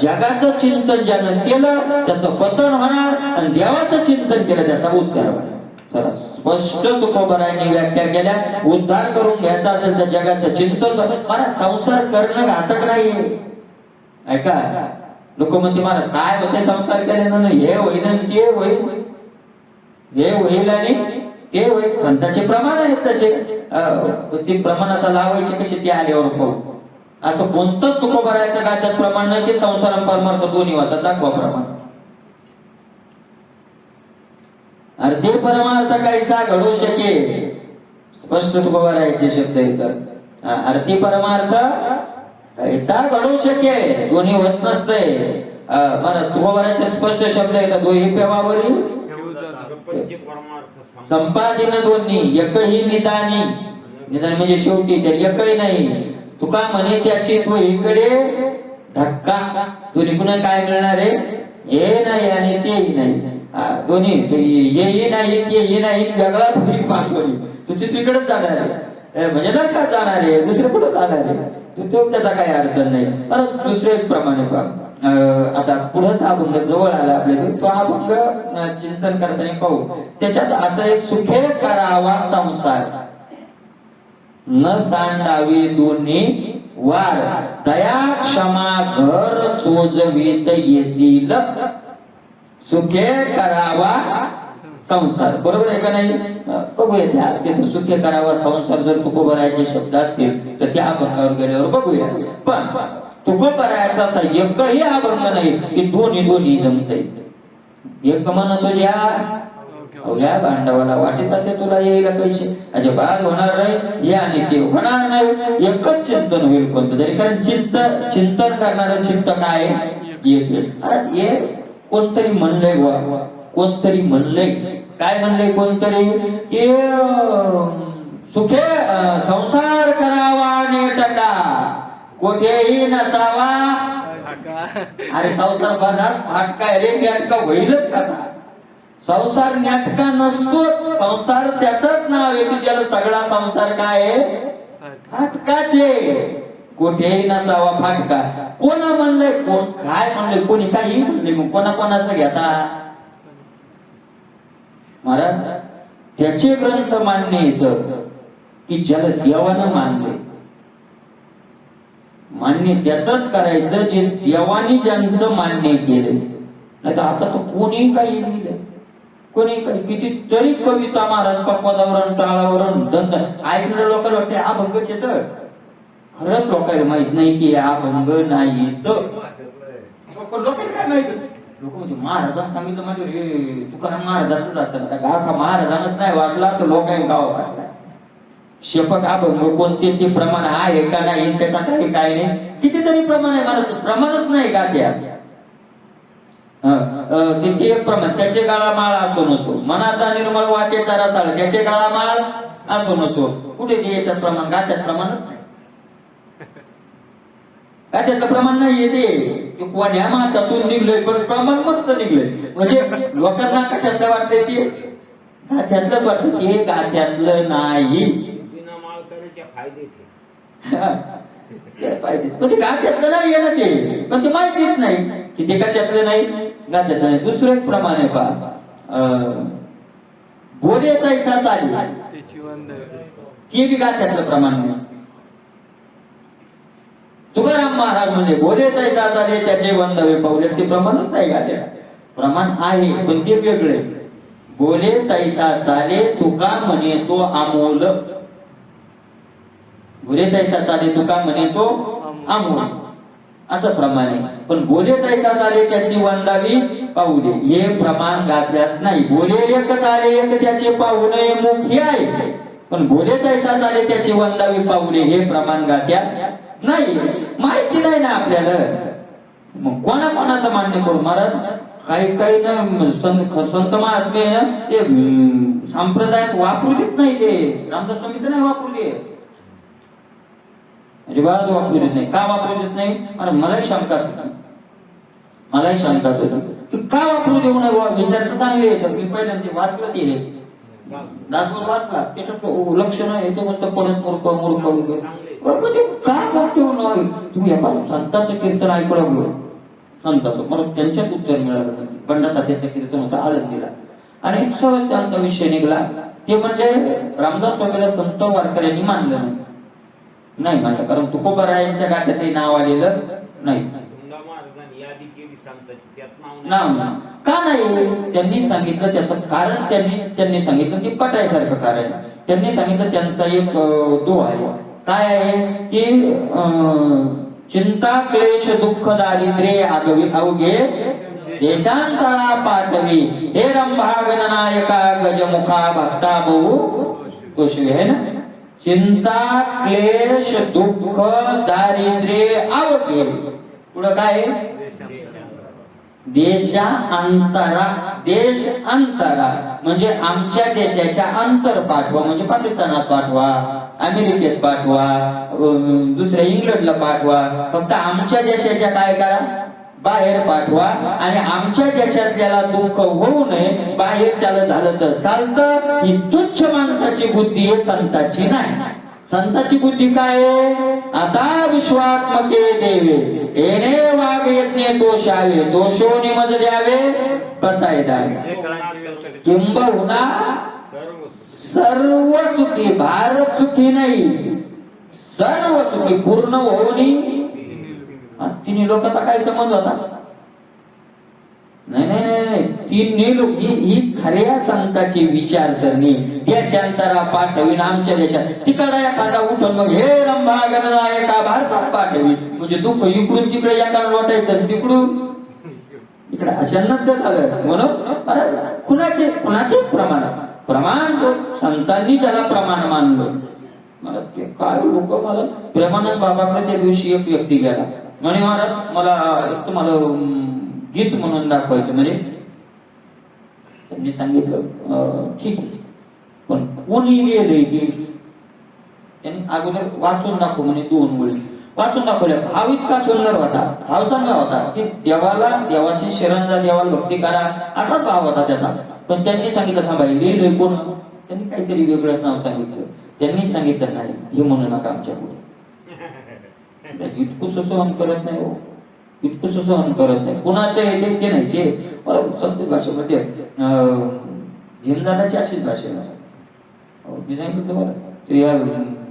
जगाचं चिंतन ज्यानं केलं त्याचं पतन होणार, आणि देवाचं चिंतन केलं त्याचा उद्धार होणार. चला स्पष्ट तुकोबारायांनी व्याख्या केल्या. उद्धार करून घ्यायचा असेल तर जगाचं चिंतन. मला संसार करणं घातक नाहीये. ऐका, लोक म्हणते महाराज काय होते संसार केल्यानं? हे होईल आणि ते होईल, हे होईल आणि ते होईल. संतांचे प्रमाण आहेत तसे. ते प्रमाण आता लावायचे कसे ते आल्यावर पाहू. असं कोणतंच तुकोबारायचं काय त्यात प्रमाण नाही की संसार आणि परमार्थ दोन्ही होतात. दाखवा प्रमाण. अर्थे परमार्थ कैसा घडू शके. स्पष्ट तुकोबारायचे शब्द येतात. अर्थी परमार्थ कैसा घडू शके. दोन्ही होत नसते. मला तुकोबारायचे स्पष्ट शब्द येतात. दोन्ही पेवावरी संपादिन दोन्ही एकही निदानी. निदान म्हणजे शेवटी त्या एकही नाही. तुका म्हणे त्याची दोहीकडे धक्का. दोन्ही कुणा काय मिळणार आहे? हे नाही आणि तेही नाही. दोन्ही हेही नाही तेही नाही. वेगळा दोन्ही पासवली. तू तिसरीकडेच जाणार आहे, म्हणजे नरकात जाणार आहे, दुसरे कुठं जाणार आहे. तो त्याचा काही अडचण नाही. परत दुसरे प्रमाणे पहा. आता पुढंच अभंग जवळ आला आपल्या. तो अभंग चिंतन करताना पाहू. त्याच्यात असं आहे, सुखे करावा संसार न सांडावी दोन्ही वार. दया क्षमा घर चोजवीत येतील. सुखे करावा संसार. बरोबर आहे का नाही? बघूया तिथे सुखे करावा संसार जर तुकोबारायचे शब्द असतील तर त्या अभंगावर गेल्यावर बघूया. पण तुकोबारायचा असा एकही अभंग नाही की दोन्ही दोन्ही जमते. एक म्हणतो या भांडवाला वाटेत ते तुला येईल पैसे अजिबात होणार नाही. हे आणि ते होणार नाही. एकच चिंतन होईल कोणतं तरी. कारण चिंतन करणारं चित्त काय येते. कोणतरी म्हणलंय बुवा, कोणतरी म्हणलंय, काय म्हणलंय कोणतरी की सुखे संसार करावा नेटका कोठेही नसावा. अरे संसार बघाच फाटका रे. नेटका होईलच कसा? संसार नेटका नसतो. संसार त्याच नाव आहे की ज्याला सगळा संसार काय आहे? फाटकाचे. कोठेही नसावा फाटका. कोणा म्हणलंय? कोण काय म्हणलंय? कोणी काही म्हणलंय? मग कोणाचं घेता महाराज? त्याचे ग्रंथ मान्य येत की ज्याला देवानं मानले. मान्य त्याच करायचं जे देवानी ज्यांचं मान्य केलं. नाही तर आता तर कोणी काही लिहिलं, कोणी काही कितीतरी कविता महाराज पक्वादावरण टाळावरण दंत ऐकणाऱ्या लोकांना वाटते अभंगच येत. खरंच लोकांना माहित नाही की अभंग नाही तर लोकांना काय माहिती. लोक म्हणजे महाराजांना सांगितलं म्हणजे रे तुकाराम महाराजांच असेल का महाराजांनाच नाही वाटला तर लोकांनी गाव वाटला. शेपक अभंग कोणते ते प्रमाण आहे का नाही त्याचा काही काय नाही. कितीतरी प्रमाण आहे महाराज, प्रमाणच नाही का त्या ते एक प्रमाण. त्याचे गाळा माळ असो नसो, मनाचा निर्मळ वाचेचा रसाळ त्याचे गाळा माळ असो नसो. कुठे ते याच्यात प्रमाण गाच्यात प्रमाणच नाही. गाच्यातलं प्रमाण नाही येते कोण्या मातातून निघलोय पण प्रमाण मस्त निघलंय. म्हणजे लोकांना कशातलं वाटतंय ते गाथ्यातलंच वाटतं ते गाथ्यातलं नाही. बिना माळ करायचे फायदे पाहिजे पण ते गाथ्यातलं नाही आहे ना ते, पण ते माहितीच नाही की ते कशातलं नाही गाथ्यातलं नाही. दुसरं एक प्रमाण आहे पहा, बोले तैसा चाली ते बी गाथ्यातलं प्रमाण नाही. तुकाराम महाराज म्हणजे बोले तैसा चाले त्याचे वंदवे पावले ते प्रमाणच नाही गाथ्यात. प्रमाण आहे पण ते वेगळे. बोले तैसा चाले तुका म्हणे तो अमोल. बोले तैसा चाले तुका म्हणे तो अमोल असं प्रमाण आहे. पण बोले तैसा चाले त्याची वंदावी पाऊले हे प्रमाण गाथ्यात नाही. बोले एक चाले एक त्याचे पाहू नये मुख हे आहे. पण बोले तैसा चाले त्याची वंदावी पाऊले हे प्रमाण गाथ्यात नाही. माहिती नाही ना आपल्याला. मग कोणाचं मान्य करू महाराज. काही काही ना संत महात्मे ना ते संप्रदायात वापरू देत नाही. ते रामदास स्वामीचं नाही वापरू देत, अजिबात वापरू देत नाही. का वापरू देत नाही अरे मलाही शंकाच होती. मलाही शंकाच होती की का वापरू देऊ नये. विचार तर चांगले येतात. मी पहिल्यांदा वाचलं ते दासबोध वाचला त्याच्यात लक्षण आहे ते मस्त पडत मूर्ख मूर्ख वगैरे का वापरू नये. तुम्ही एका संतांचं कीर्तन ऐकू लागलो संतांचं मला त्यांच्यात उत्तर मिळालं. पंडित तात्याचं कीर्तन होतं आळंदीला आणि सहज त्यांचा विषय निघाला. ते म्हणजे रामदास स्वामीला संत वारकऱ्यांनी मानलं नाही. नाही म्हणलं कारण तुकोबारायांच्या गाठ्यातही नाव आलेलं नाही. नाव का नाही त्यांनी सांगितलं त्याचं कारण त्यांनी सांगितलं ते पटायसारखं कारण. त्यांनी सांगितलं त्यांचा एक दोहा आहे. काय आहे की चिंता क्लेश दुःख दारिद्र्य आगवी अवघे देशांतरा पाठवी हे रंभा गणनायका गजमुखा भक्ता बहु गोष्टी आहे ना. चिंता क्लेश दुःख दारिद्र्य अवघे पुढं काय देशांतरा. देश अंतरा म्हणजे आमच्या देशाच्या अंतर पाठवा म्हणजे पाकिस्तानात पाठवा, अमेरिकेत पाठवा, दुसऱ्या इंग्लंडला पाठवा. फक्त आमच्या देशाच्या काय करा बाहेर पाठवा. आणि आमच्या देशात ज्याला दुःख होऊ नये बाहेर झालं तर चालतं. ही तुच्छ माणसाची बुद्धी आहे, संताची नाही. संताची बुद्धी काय आता विश्वात्मके देवे येणे वाघ यज्ञे दोषावे दोषोनी मज द्यावे बसाय द्यावे किंबहुना सर्व सुखी. भारत सुखी नाही सर्व सुखी पूर्ण होऊनी. तिन्ही लोकांचा काय संबंध होता. नाही नाही नाही तिन्ही लोक ही खऱ्या संतांची विचारसरणी. देशांतरा पाठवीन आमच्या देशात तिकडे एखादा उठून मग हे रंभा गणनायका भारतात पाठवी म्हणजे दुःख इकडून तिकडे एका लोटायचं तिकडून इकडे अचानक झालं. म्हणून कुणाचे प्रमाण संतांनी ज्याला प्रमाण मानलं. मला ते काय लोक मला प्रेमानंद बाबाकडे त्या दिवशी एक व्यक्ती गेला म्हणे महाराज मला एक तुम्हाला गीत म्हणून दाखवायचं. म्हणजे त्यांनी सांगितलं ठीक आहे पण कोणी लिहिलंय की त्यांनी अगोदर वाचून दाखव म्हणे 2 ओळी वाचून दाखवल्या. भाव इतका सुंदर होता, भाव चांगला होता की देवाची शरण देवाला भक्ती करा असाच भाव होता त्याचा. पण त्यांनी सांगितलं थांबा लिहिलंय कोण. त्यांनी काहीतरी वेगळंच नाव सांगितलं. त्यांनी सांगितलं नाही हे म्हणू नका आमच्या पुढे. इतकं सहन करत नाही हो, इतकं सहन करत नाही. कुणाचं येते ते नाही. ते मला संस्कृत भाषेमध्ये भीमदादाची अशीच भाषा मी सांगितलं तुम्हाला ते या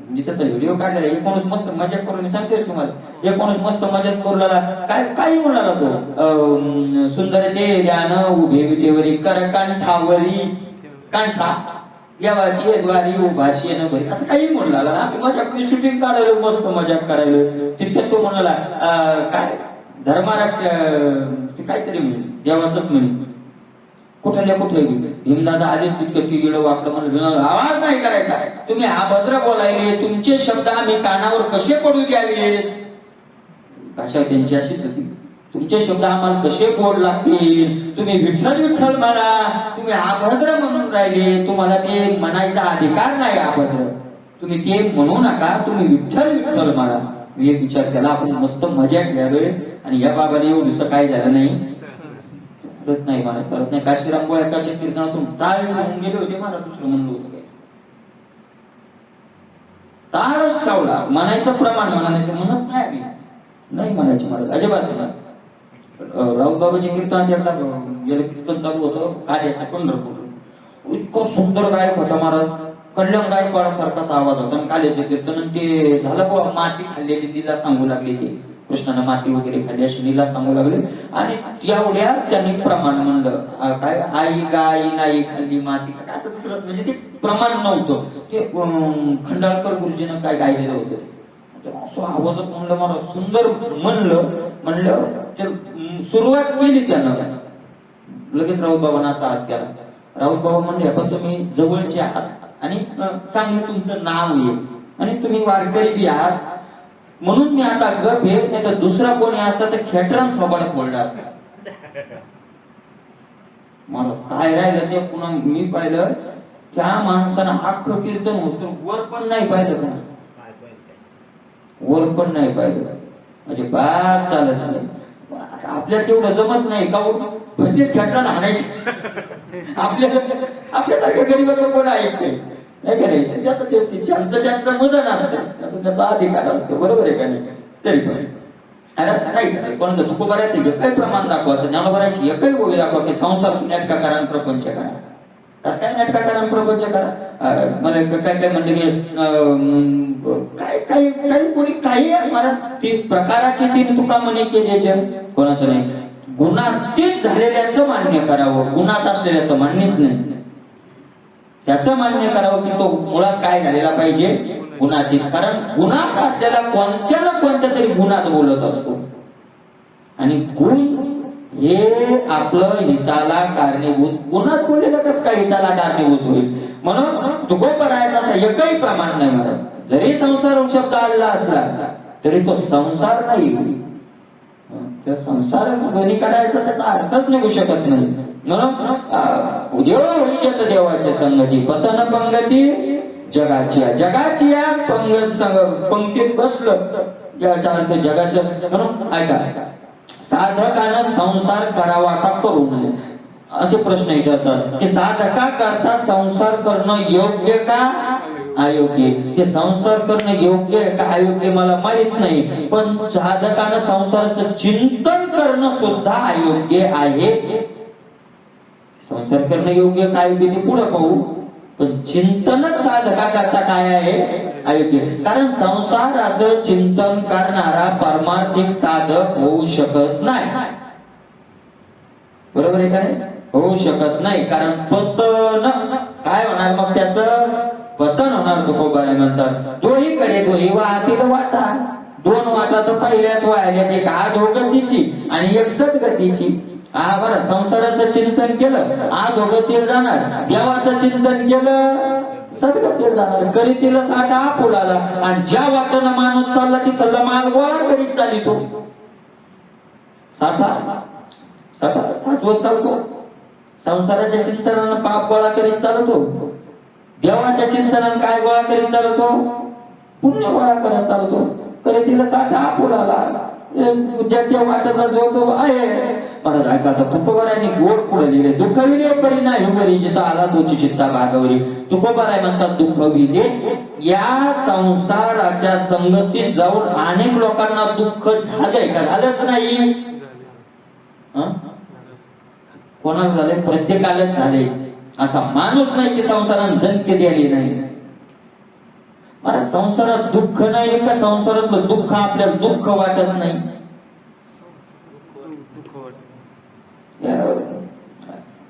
मी त्याचा व्हिडिओ काढलेला एकूणच मस्त मजा करून मी सांगतेच तुम्हाला एकूणच मस्त मजाच करू लागला काय काही म्हणाला तो सुंदर ते ध्यान उभे विटेवरी कर कांठावरी कांठा यावाची द्वारी उभाशी न भरी असं काही म्हणला आम्ही मजा शूटिंग काढायला मस्त मजा करायला तितक्यात तो म्हणाला काय धर्माराख काहीतरी म्हणे देवाचंच म्हणे कुठल्या कुठे भीमदादा आले तितकं ती गेलो वाकडं म्हणलं आवाज नाही करायचा तुम्ही अभद्र बोलायले तुमचे शब्द आम्ही कानावर कसे पडू द्यावे भाषा त्यांची अशीच होती तुमचे शब्द आम्हाला कसे गोड लागतील तुम्ही विठ्ठल विठ्ठल म्हणा तुम्ही अभद्र म्हणून राहिले तुम्हाला ते म्हणायचा अधिकार नाही अभद्र तुम्ही ते म्हणू नका तुम्ही विठ्ठल विठ्ठल म्हणा मी एक विचार केला आपण मस्त मजा घ्यावे आणि या बाबाने एवढं काय झालं नाही परत नाही मला परत नाही काशीराम गोळ्याच्या कीर्तनातून टाळ होऊन गेले होते मला दुसरं म्हणलं होतं काय टाळच ठेवला म्हणायचं प्रमाण म्हणा नाही ते म्हणत नाही आम्ही नाही म्हणायचे मला अजिबात नाही राऊत बाबाच्या कीर्तनात एकदा गेलं कीर्तन चालू होतं कार्याचं पंढरपूर इतकं सुंदर गायक होता महाराज कल्याण गायकवाडासारखाच आवाज होता आणि काल्याचं कीर्तन ते झालं माती खाल्लेली तिला सांगू लागली ते कृष्णानं माती वगैरे खाल्ली अशी लीला सांगू लागले आणि तेवढ्या त्यांनी प्रमाण म्हणलं काय आई गाई नाही खाल्ली माती असं दुसरं म्हणजे ते प्रमाण नव्हतं ते खंडाळकर गुरुजीनं काय गायलेलं होतं असं आवाजात म्हणलं मला सुंदर म्हणलं ते सुरुवात केली त्यानं लगेच राऊत बाबांना असा हात केला राऊत बाबा म्हणले पण तुम्ही जवळचे आहात आणि चांगलं तुमचं नाव येईल आणि तुम्ही वारकरी बी आहात म्हणून मी आता गप आहे नाही तर दुसरा कोणी असता तर खेटरान थोबाड फोडला असता मला काय राहिलं ते पुन्हा मी पाहिलं त्या माणसानं अख्खं कीर्तन होतं वर पण नाही पाहिलं का वर पण नाही पाहिलं म्हणजे बात चालत नाही आपल्याला तेवढं जमत नाही का भसलीच खेटरान आणायची आपल्यासारख्या गरीबाचं कोण ऐकते नाही का नाही ज्यांचं वजन असतं त्याचा अधिकार असतो बरोबर आहे का नाही तरी पण नाही कोणतं तुको बरायचं एकही प्रमाण दाखवायचं ज्ञान भरायची एकही गोळी दाखवा की संसार नाटका करा आणि प्रपंच करा कसं काय नाटका करा आणि प्रपंच करा मला काय काय म्हणले की काय काही कोणी काही मला ती प्रकाराची तीन तुका म्हणे केल्याच्या कोणाचं नाही गुणातीत झालेल्याचं मान्य करावं गुणात असलेल्याचं मान्यच नाही त्याचं मान्य करावं की तो मुळात काय झालेला पाहिजे गुणातीत कारण गुणात असलेला कोणत्या ना कोणत्या तरी गुणात बोलत असतो आणि गुण हे आपलं हिताला कारणीभूत गुणात बोललेलं कसं काय हिताला कारणीभूत होईल म्हणून तुकोबरायचा असं एकही प्रमाण नाही मला जरी संसार शब्द आलेला असला तरी तो संसार नाही त्या संसार ध्वनी करायचा त्याचा अर्थच निघू शकत नाही म्हणून उद्योग होईच्यात देवाच्या संगती पतन पंगती जगाची या पंक्तीत बसलं याचा अर्थ जगाचं म्हणून ऐका साधकानं संसार करावा का करू नये असे प्रश्न विचारतात की साधका करता संसार करणं योग्य का अयोग्य ते संसार करणं योग्य का अयोग्य मला माहित नाही पण साधकानं संसाराचं चिंतन करणं सुद्धा अयोग्य आहे संसार करणं योग्य काय ते पुढे पाहू पण चिंतनच साधका करता काय आहे अयोग्य कारण संसाराचं चिंतन करणारा पारमार्थिक साधक होऊ शकत नाही बरोबर आहे का नाही होऊ शकत नाही कारण पतन काय होणार मग त्याचं पतन होणार तुकोबाने म्हणतात दोहीकडे दोही वाहतील वाटा दोन वाटा तर पहिल्याच वाहिल्या एक अधोगतीची आणि एक सद्गतीची बरं संसाराचं चिंतन केलं अधोगतीला जाणार देवाचं चिंतन केलं सद्गतीला जाणार करीतील साठा आपुलाला आणि ज्या वाटेनं माणूस चालला तिथला माल गोळा करीत चाली तो साठा साठवत चालतो संसाराच्या चिंतनानं पाप गोळा करीत चालतो देवाच्या चिंतनानं काय गोळा करीत चालतो पुण्य गोळा करत चालतो करीतील साठा आपुलाला ज्याच्या वाटेचा जो तो आहे परत ऐका तुकोबारायांनी गोड पुढे लिहिले दुःखविले परिणाम हुगरी जिथं आला तोची चित्ता भागवली तुकोबाराय म्हणतात दुःखविले या संसाराच्या संगतीत जाऊन अनेक लोकांना दुःख झालंय का झालंच नाही कोणाला झालंय प्रत्येकालाच झाले असा माणूस नाही की संसाराने धनके द्यायला नाही मला संसारात दुःख नाही का संसारातलं दुःख आपल्याला दुःख वाटत नाही?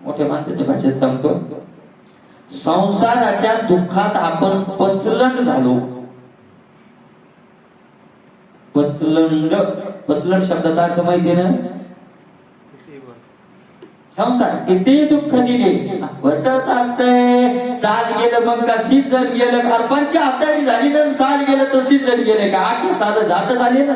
मोठ्या माणसाच्या भाषेत सांगतो, संसाराच्या दुःखात आपण पचलंड झालो. पचलंड, पचलंड शब्दाचा अर्थ माहितीये ना? संसार किती दुःख दिले होतच असतंय. साल गेलं मग का सीजन गेलं का, पंचाहत्तरी झाली तर साल गेलं तर सीजन गेले का, आठ साल जात झाले ना.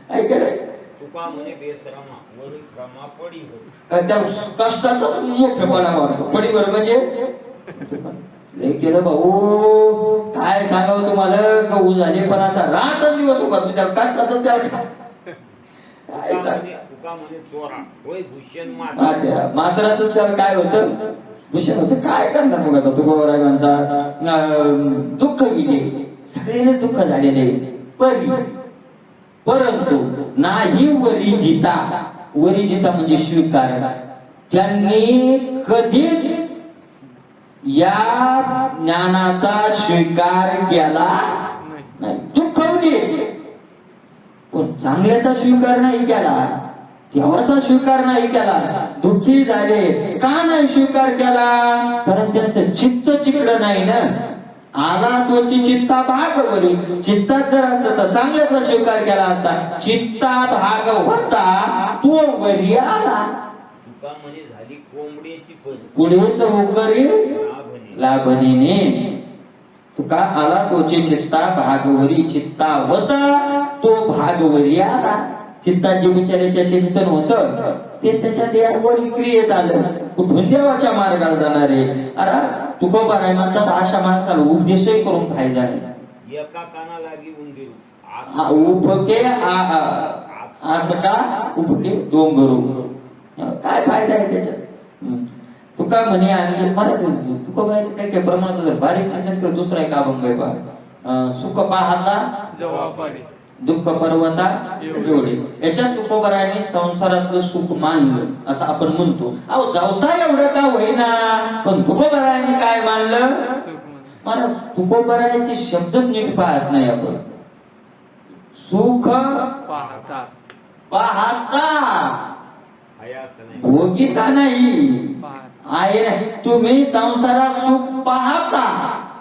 काय कराय तुका म्हणे बेश्रमा वरी श्रमा पडी होत. त्या कष्टाचा मोठेपणा वाटतो. पडीवर म्हणजे लय केलं भाऊ, काय सांगावं तुम्हाला, गहू झाले पण असा रात दिवस उभा त्या कष्टाचं त्याला काय तुका म्हणे चोरा होय भूषण मात्र. मात्राच त्याला काय होतं, भूषण होतं. काय करणार मग आता तुकोबराय म्हणता, दुःख गेले सगळे दुःख झालेले परंतु नाही वरी जिता. वरी जिता म्हणजे स्वीकार. त्यांनी कधीच या ज्ञानाचा स्वीकार केला नाही. दुःखवली पण चांगल्याचा स्वीकार नाही केला, देवाचा स्वीकार नाही केला. दुःखी झाले का नाही स्वीकार केला? कारण त्यांचं चित्त चिकडं नाही ना. आला तोची चित्ता भागवली. चित्तात जर असत तर चांगल्याचा स्वीकार केला असता. चित्ता भाग होता तो वरी आला. तुका म्हणजे झाली कोंबड्याची पण पुढेच उकरी लाभणीने. तुका आला तोची चित्ता भागवरी. चित्ता होता तो भागवरी आला. चित्ताचे बिचाऱ्याच्या चिंतन होतं तेच त्याच्या देहावरी क्रियेत आलं. कुठून देवाच्या मार्गाला जाणार आहे? अरे तुकोबाराय म्हणतात अशा माणसाला उपदेशही करून फायदा नाही. एका काना लागी उंदीर उपके असं का उपके डोंगरू, काय फायदा आहे त्याच्यात? तुका म्हणे आणि मला तुकोबारायचं काय काय प्रमाणात जर बारीक चिंतन कर. दुसरा एक अभंग आहे बा, सुख पाहता जवाबाने दुःख पर्वता एवढे. याच्यात तुकोबारायांनी संसारातलं सुख मानलं असं आपण म्हणतो. अहो जावसा एवढं का होईना, पण तुकोबारायांनी काय मानलं? मला तुकोबारायाचे शब्दच नीट पाहत नाही आपण. सुख पाहता पाहता आहे असं नाही. भोगिता नाही आहे नाही. तुम्ही संसारात सुख पाहता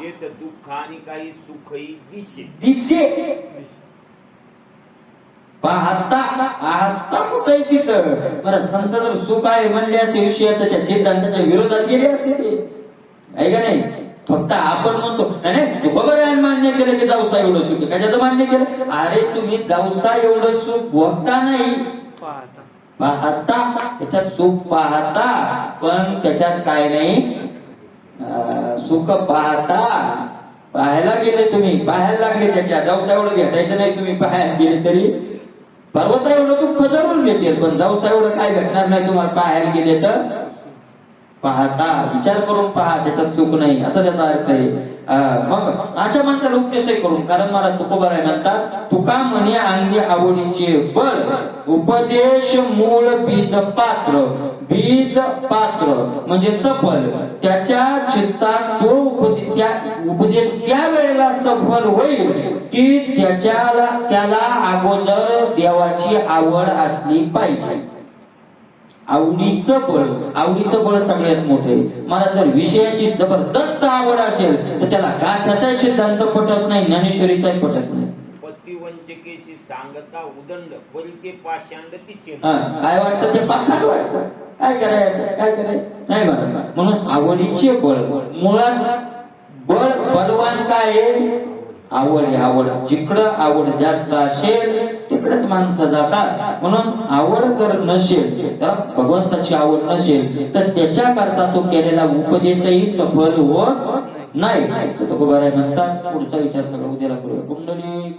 तेच दुःख आणि काही सुखही दिशे पाहता आस्था कुठे तिथं. बरं संत जर सुख आहे म्हणले असते विषय त्याच्या सिद्धांताच्या विरोधात गेले असते ते, आहे का नाही? फक्त आपण म्हणतो नाही तुकोबारायांनी मान्य केलं की जाऊसा एवढं सुख. कशाचं मान्य केलं? अरे तुम्ही जाऊसा एवढं सुख भोगता नाही, पाहता. त्याच्यात सुख पाहता पण त्याच्यात काय नाही. सुख पाहता पाहायला गेले तुम्ही, पाहायला लागले त्याच्या. जाऊसा एवढं भेटायचं नाही तुम्ही पाहायला गेले तरी. पर्वता एवढं दुःख जरूर भेटेल पण जाऊसा एवढं काय भेटणार नाही तुम्हाला पाहायला गेले तर. पाहता विचार करून पहा, त्याच्यात सुख नाही असं त्याचा अर्थ आहे. मग अशा माणसाला उपदेशही करून. कारण मला तुकोबाराय म्हणतात तुका म्हणे अंगी आवडीचे बळ, उपदेश मूळ बीज पात्र. बीज पात्र म्हणजे सफल. त्याच्या चित्तात तो उपदेश त्या वेळेला सफल होईल की त्याला अगोदर देवाची आवड असली पाहिजे. आवडीचं बळ, आवडीचं बळ सगळ्यात मोठे. मला जर विषयाची जबरदस्त आवड असेल तर त्याला गाथ्याचा सिद्धांत पटत नाही, ज्ञानेश्वरीचाही पटत नाही. पतिवंचकेशी सांगता उदंड परी ते पाषांड तिचे. काय वाटतं ते पाखांड वाटतं. काय करायचं काय करायचं नाही बरं. म्हणून आवडीचे बळ. मुळात बलवान काय आहे? आवड आहे. आवड जिकडं आवड जास्त असेल तिकडेच माणसं जातात. म्हणून आवड जर नसेल, तर भगवंताची आवड नसेल तर त्याच्या करता तो केलेला उपदेशही सफल होत नाही. तुकोबाराय म्हणतात पुढचा विचार सगळं उद्याला करूया. कुंडली